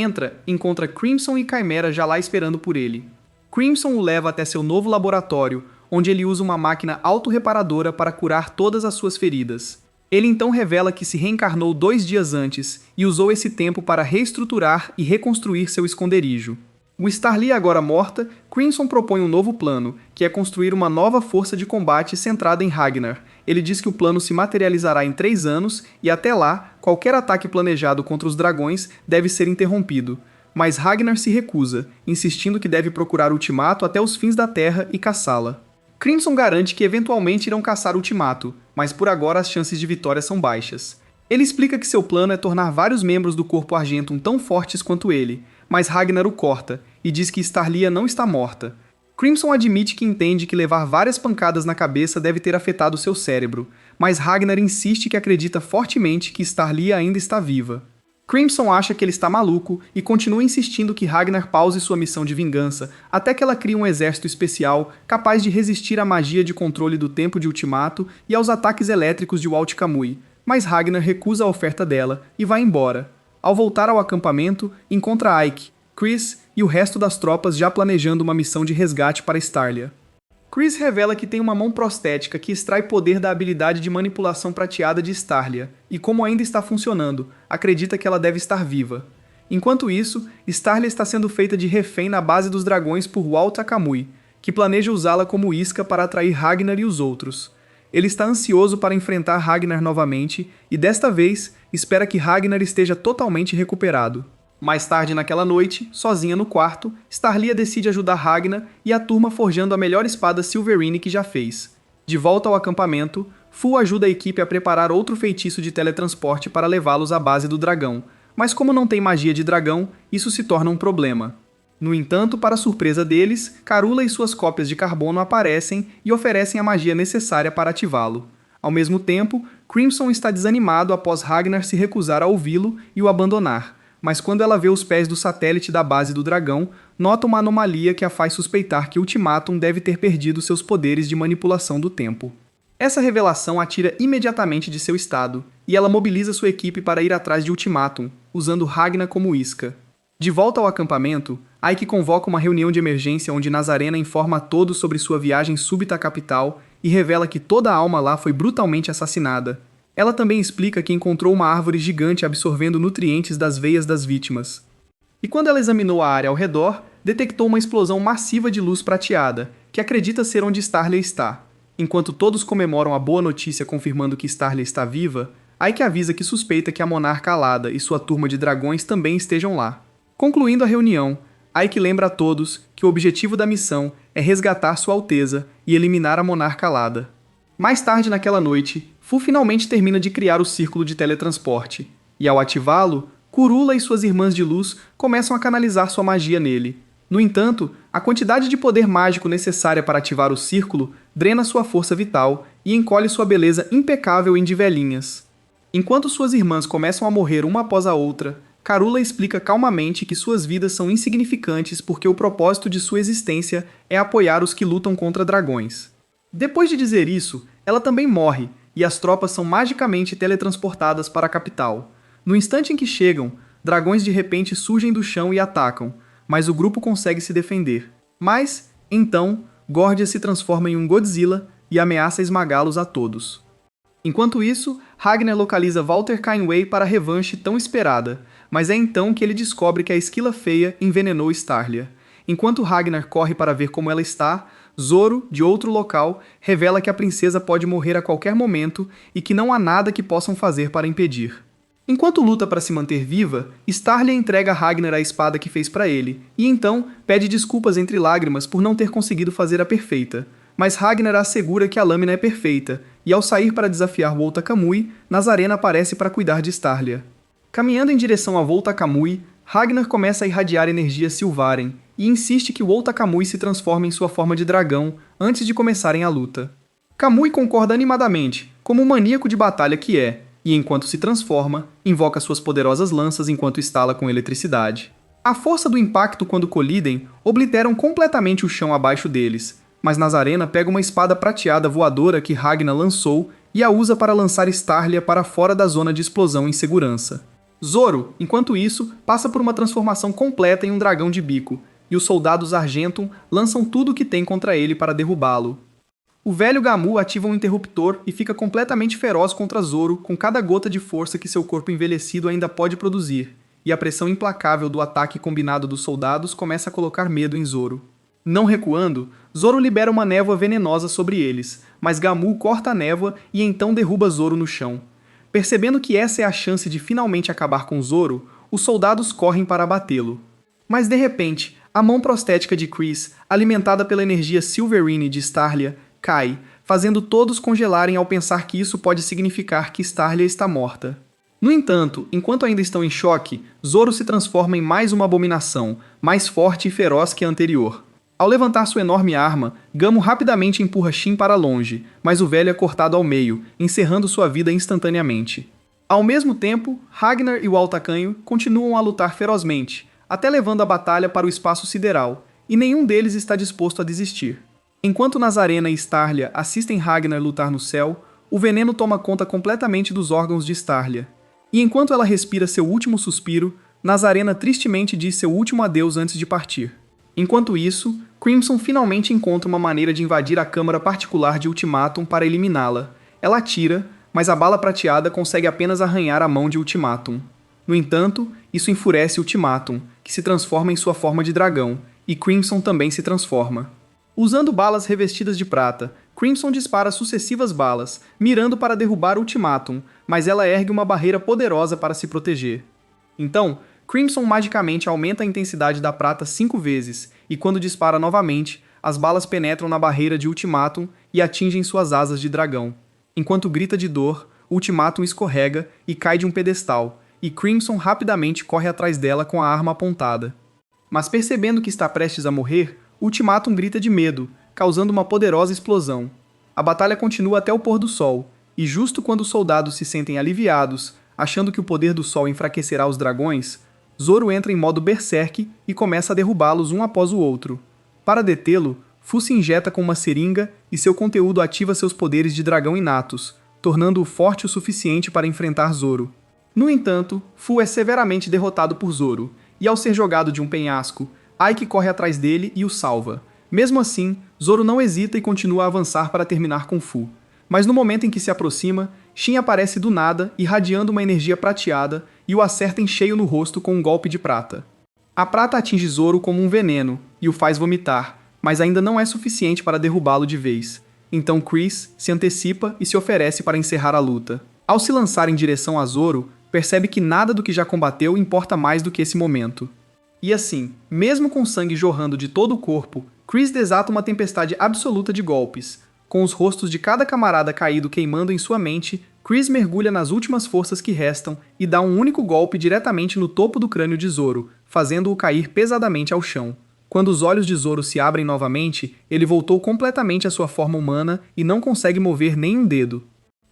encontra Crimson e Chimera já lá esperando por ele. Crimson o leva até seu novo laboratório, onde ele usa uma máquina autorreparadora para curar todas as suas feridas. Ele então revela que se reencarnou 2 dias antes e usou esse tempo para reestruturar e reconstruir seu esconderijo. Com Starlia agora morta, Crimson propõe um novo plano, que é construir uma nova força de combate centrada em Ragnar. Ele diz que o plano se materializará em 3 anos e até lá, qualquer ataque planejado contra os dragões deve ser interrompido. Mas Ragnar se recusa, insistindo que deve procurar Ultimato até os fins da Terra e caçá-la. Crimson garante que eventualmente irão caçar Ultimato, mas por agora as chances de vitória são baixas. Ele explica que seu plano é tornar vários membros do Corpo Argentum tão fortes quanto ele, mas Ragnar o corta e diz que Starlia não está morta. Crimson admite que entende que levar várias pancadas na cabeça deve ter afetado seu cérebro, mas Ragnar insiste que acredita fortemente que Starlia ainda está viva. Crimson acha que ele está maluco e continua insistindo que Ragnar pause sua missão de vingança até que ela crie um exército especial capaz de resistir à magia de controle do tempo de Ultimato e aos ataques elétricos de Walt Kamui, mas Ragnar recusa a oferta dela e vai embora. Ao voltar ao acampamento, encontra Ike, Chris e o resto das tropas já planejando uma missão de resgate para Starlia. Chris revela que tem uma mão prostética que extrai poder da habilidade de manipulação prateada de Starlia, e como ainda está funcionando, acredita que ela deve estar viva. Enquanto isso, Starlia está sendo feita de refém na base dos dragões por Walt Kamui, que planeja usá-la como isca para atrair Ragnar e os outros. Ele está ansioso para enfrentar Ragnar novamente, e desta vez, espera que Ragnar esteja totalmente recuperado. Mais tarde naquela noite, sozinha no quarto, Starlia decide ajudar Ragnar e a turma forjando a melhor espada Silverine que já fez. De volta ao acampamento, Fu ajuda a equipe a preparar outro feitiço de teletransporte para levá-los à base do dragão, mas como não tem magia de dragão, isso se torna um problema. No entanto, para surpresa deles, Karula e suas cópias de carbono aparecem e oferecem a magia necessária para ativá-lo. Ao mesmo tempo, Crimson está desanimado após Ragnar se recusar a ouvi-lo e o abandonar, mas quando ela vê os pés do satélite da base do dragão, nota uma anomalia que a faz suspeitar que Ultimatum deve ter perdido seus poderes de manipulação do tempo. Essa revelação a tira imediatamente de seu estado, e ela mobiliza sua equipe para ir atrás de Ultimatum, usando Ragnar como isca. De volta ao acampamento, Ike convoca uma reunião de emergência onde Nazarena informa a todos sobre sua viagem súbita à capital e revela que toda a alma lá foi brutalmente assassinada. Ela também explica que encontrou uma árvore gigante absorvendo nutrientes das veias das vítimas. E quando ela examinou a área ao redor, detectou uma explosão massiva de luz prateada, que acredita ser onde Starlia está. Enquanto todos comemoram a boa notícia confirmando que Starlia está viva, Ike avisa que suspeita que a monarca alada e sua turma de dragões também estejam lá. Concluindo a reunião, Ike lembra a todos que o objetivo da missão é resgatar Sua Alteza e eliminar a monarca alada. Mais tarde naquela noite, Fu finalmente termina de criar o círculo de teletransporte, e ao ativá-lo, Kurula e suas irmãs de luz começam a canalizar sua magia nele. No entanto, a quantidade de poder mágico necessária para ativar o círculo drena sua força vital e encolhe sua beleza impecável em de velhinhas. Enquanto suas irmãs começam a morrer uma após a outra, Karula explica calmamente que suas vidas são insignificantes porque o propósito de sua existência é apoiar os que lutam contra dragões. Depois de dizer isso, ela também morre, e as tropas são magicamente teletransportadas para a capital. No instante em que chegam, dragões de repente surgem do chão e atacam, mas o grupo consegue se defender. Mas, então, Gordia se transforma em um Godzilla e ameaça esmagá-los a todos. Enquanto isso, Ragnar localiza Walter Kainway para a revanche tão esperada, mas é então que ele descobre que a esquila feia envenenou Starlia. Enquanto Ragnar corre para ver como ela está, Zoro, de outro local, revela que a princesa pode morrer a qualquer momento e que não há nada que possam fazer para impedir. Enquanto luta para se manter viva, Starlia entrega a Ragnar a espada que fez para ele, e então pede desculpas entre lágrimas por não ter conseguido fazer a perfeita. Mas Ragnar assegura que a lâmina é perfeita, e ao sair para desafiar Walt Kamui, Nazarena aparece para cuidar de Starlia. Caminhando em direção a Walt Kamui, Ragnar começa a irradiar energia Silvaren, e insiste que Walt Kamui se transforme em sua forma de dragão antes de começarem a luta. Kamui concorda animadamente, como um maníaco de batalha que é, e enquanto se transforma, invoca suas poderosas lanças enquanto estala com eletricidade. A força do impacto quando colidem obliteram completamente o chão abaixo deles, mas Nazarena pega uma espada prateada voadora que Ragnar lançou e a usa para lançar Starlia para fora da zona de explosão em segurança. Zoro, enquanto isso, passa por uma transformação completa em um dragão de bico, e os soldados Argentum lançam tudo o que tem contra ele para derrubá-lo. O velho Gamu ativa um interruptor e fica completamente feroz contra Zoro com cada gota de força que seu corpo envelhecido ainda pode produzir, e a pressão implacável do ataque combinado dos soldados começa a colocar medo em Zoro. Não recuando, Zoro libera uma névoa venenosa sobre eles, mas Gamu corta a névoa e então derruba Zoro no chão. Percebendo que essa é a chance de finalmente acabar com Zoro, os soldados correm para abatê-lo. Mas de repente, a mão prostética de Chris, alimentada pela energia Silverine de Starlia, cai, fazendo todos congelarem ao pensar que isso pode significar que Starlia está morta. No entanto, enquanto ainda estão em choque, Zoro se transforma em mais uma abominação, mais forte e feroz que a anterior. Ao levantar sua enorme arma, Gamo rapidamente empurra Shin para longe, mas o velho é cortado ao meio, encerrando sua vida instantaneamente. Ao mesmo tempo, Ragnar e o Altacanho continuam a lutar ferozmente, até levando a batalha para o espaço sideral, e nenhum deles está disposto a desistir. Enquanto Nazarena e Starlia assistem Ragnar lutar no céu, o veneno toma conta completamente dos órgãos de Starlia. E enquanto ela respira seu último suspiro, Nazarena tristemente diz seu último adeus antes de partir. Enquanto isso, Crimson finalmente encontra uma maneira de invadir a câmara particular de Ultimatum para eliminá-la. Ela atira, mas a bala prateada consegue apenas arranhar a mão de Ultimatum. No entanto, isso enfurece Ultimatum, que se transforma em sua forma de dragão, e Crimson também se transforma. Usando balas revestidas de prata, Crimson dispara sucessivas balas, mirando para derrubar Ultimatum, mas ela ergue uma barreira poderosa para se proteger. Então, Crimson magicamente aumenta a intensidade da prata 5 vezes, e quando dispara novamente, as balas penetram na barreira de Ultimatum e atingem suas asas de dragão. Enquanto grita de dor, Ultimatum escorrega e cai de um pedestal, e Crimson rapidamente corre atrás dela com a arma apontada. Mas percebendo que está prestes a morrer, Ultimatum grita de medo, causando uma poderosa explosão. A batalha continua até o pôr do sol, e justo quando os soldados se sentem aliviados, achando que o poder do sol enfraquecerá os dragões, Zoro entra em modo berserk e começa a derrubá-los um após o outro. Para detê-lo, Fu se injeta com uma seringa e seu conteúdo ativa seus poderes de dragão inatos, tornando-o forte o suficiente para enfrentar Zoro. No entanto, Fu é severamente derrotado por Zoro, e ao ser jogado de um penhasco, Aiki corre atrás dele e o salva. Mesmo assim, Zoro não hesita e continua a avançar para terminar com Fu. Mas no momento em que se aproxima, Shin aparece do nada, irradiando uma energia prateada, e o acerta em cheio no rosto com um golpe de prata. A prata atinge Zoro como um veneno, e o faz vomitar, mas ainda não é suficiente para derrubá-lo de vez. Então Chris se antecipa e se oferece para encerrar a luta. Ao se lançar em direção a Zoro, percebe que nada do que já combateu importa mais do que esse momento. E assim, mesmo com sangue jorrando de todo o corpo, Chris desata uma tempestade absoluta de golpes. Com os rostos de cada camarada caído queimando em sua mente, Chris mergulha nas últimas forças que restam e dá um único golpe diretamente no topo do crânio de Zoro, fazendo-o cair pesadamente ao chão. Quando os olhos de Zoro se abrem novamente, ele voltou completamente à sua forma humana e não consegue mover nem um dedo.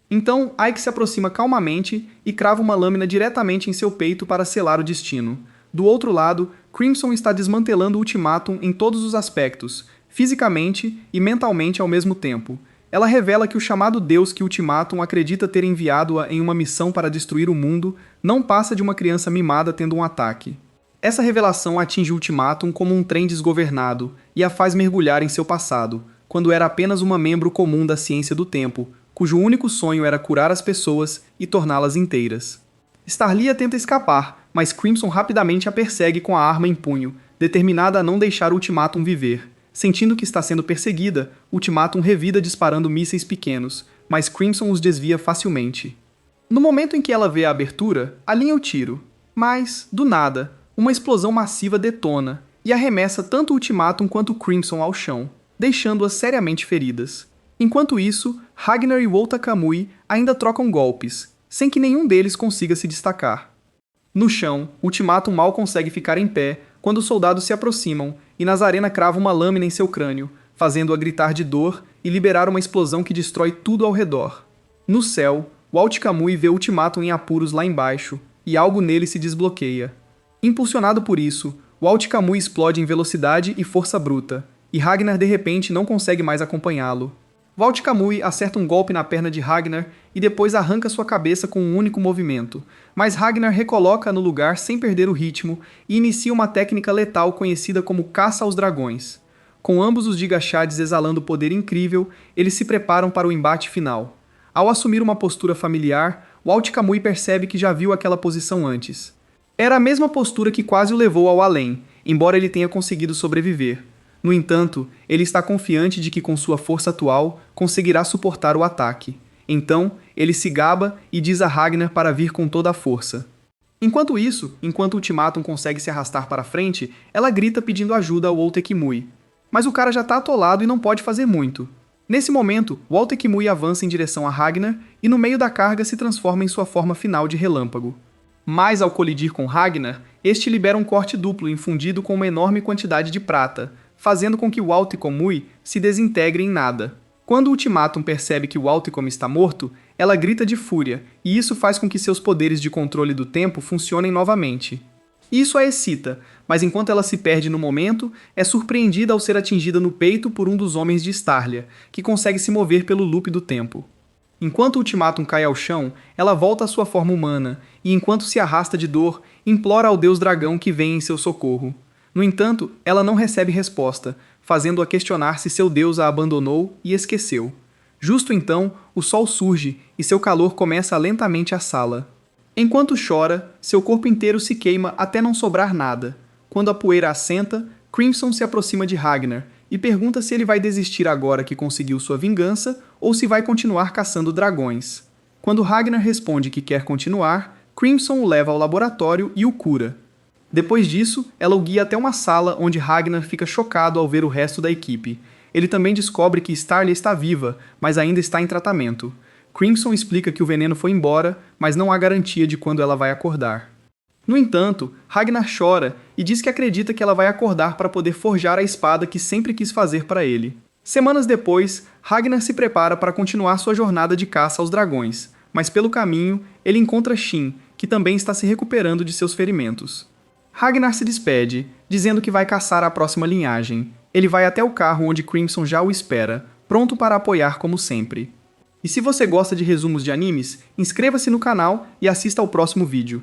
Então, Aiki se aproxima calmamente e crava uma lâmina diretamente em seu peito para selar o destino. Do outro lado, Crimson está desmantelando o Ultimatum em todos os aspectos, fisicamente e mentalmente ao mesmo tempo. Ela revela que o chamado Deus que Ultimatum acredita ter enviado-a em uma missão para destruir o mundo não passa de uma criança mimada tendo um ataque. Essa revelação atinge Ultimatum como um trem desgovernado e a faz mergulhar em seu passado, quando era apenas uma membro comum da ciência do tempo, cujo único sonho era curar as pessoas e torná-las inteiras. Starlia tenta escapar, mas Crimson rapidamente a persegue com a arma em punho, determinada a não deixar Ultimatum viver. Sentindo que está sendo perseguida, Ultimatum revida disparando mísseis pequenos, mas Crimson os desvia facilmente. No momento em que ela vê a abertura, alinha o tiro, mas, do nada, uma explosão massiva detona e arremessa tanto Ultimatum quanto Crimson ao chão, deixando-as seriamente feridas. Enquanto isso, Ragnar e Wota Kamui ainda trocam golpes, sem que nenhum deles consiga se destacar. No chão, Ultimatum mal consegue ficar em pé quando os soldados se aproximam e Nazarena crava uma lâmina em seu crânio, fazendo-a gritar de dor e liberar uma explosão que destrói tudo ao redor. No céu, Walt Kamui vê Ultimatum em apuros lá embaixo, e algo nele se desbloqueia. Impulsionado por isso, Walt Kamui explode em velocidade e força bruta, e Ragnar de repente não consegue mais acompanhá-lo. Walt Kamui acerta um golpe na perna de Ragnar e depois arranca sua cabeça com um único movimento, mas Ragnar recoloca-a no lugar sem perder o ritmo e inicia uma técnica letal conhecida como caça aos dragões. Com ambos os Gigachades exalando poder incrível, eles se preparam para o embate final. Ao assumir uma postura familiar, Walt Kamui percebe que já viu aquela posição antes. Era a mesma postura que quase o levou ao além, embora ele tenha conseguido sobreviver. No entanto, ele está confiante de que com sua força atual conseguirá suportar o ataque. Então, ele se gaba e diz a Ragnar para vir com toda a força. Enquanto isso, enquanto Ultimatum consegue se arrastar para frente, ela grita pedindo ajuda ao Wota Kamui. Mas o cara já está atolado e não pode fazer muito. Nesse momento, Walter Kimui avança em direção a Ragnar e no meio da carga se transforma em sua forma final de relâmpago. Mas ao colidir com Ragnar, este libera um corte duplo infundido com uma enorme quantidade de prata, fazendo com que Walter Kimui se desintegre em nada. Quando o Ultimatum percebe que Walticom está morto, ela grita de fúria, e isso faz com que seus poderes de controle do tempo funcionem novamente. Isso a excita, mas enquanto ela se perde no momento, é surpreendida ao ser atingida no peito por um dos homens de Starlia, que consegue se mover pelo loop do tempo. Enquanto o Ultimatum cai ao chão, ela volta à sua forma humana, e enquanto se arrasta de dor, implora ao deus dragão que vem em seu socorro. No entanto, ela não recebe resposta, fazendo-a questionar se seu deus a abandonou e esqueceu. Justo então, o sol surge e seu calor começa a lentamente assá-la. Enquanto chora, seu corpo inteiro se queima até não sobrar nada. Quando a poeira assenta, Crimson se aproxima de Ragnar e pergunta se ele vai desistir agora que conseguiu sua vingança ou se vai continuar caçando dragões. Quando Ragnar responde que quer continuar, Crimson o leva ao laboratório e o cura. Depois disso, ela o guia até uma sala onde Ragnar fica chocado ao ver o resto da equipe. Ele também descobre que Starlia está viva, mas ainda está em tratamento. Crimson explica que o veneno foi embora, mas não há garantia de quando ela vai acordar. No entanto, Ragnar chora e diz que acredita que ela vai acordar para poder forjar a espada que sempre quis fazer para ele. Semanas depois, Ragnar se prepara para continuar sua jornada de caça aos dragões, mas pelo caminho, ele encontra Shin, que também está se recuperando de seus ferimentos. Ragnar se despede, dizendo que vai caçar a próxima linhagem. Ele vai até o carro onde Crimson já o espera, pronto para apoiar como sempre. E se você gosta de resumos de animes, inscreva-se no canal e assista ao próximo vídeo.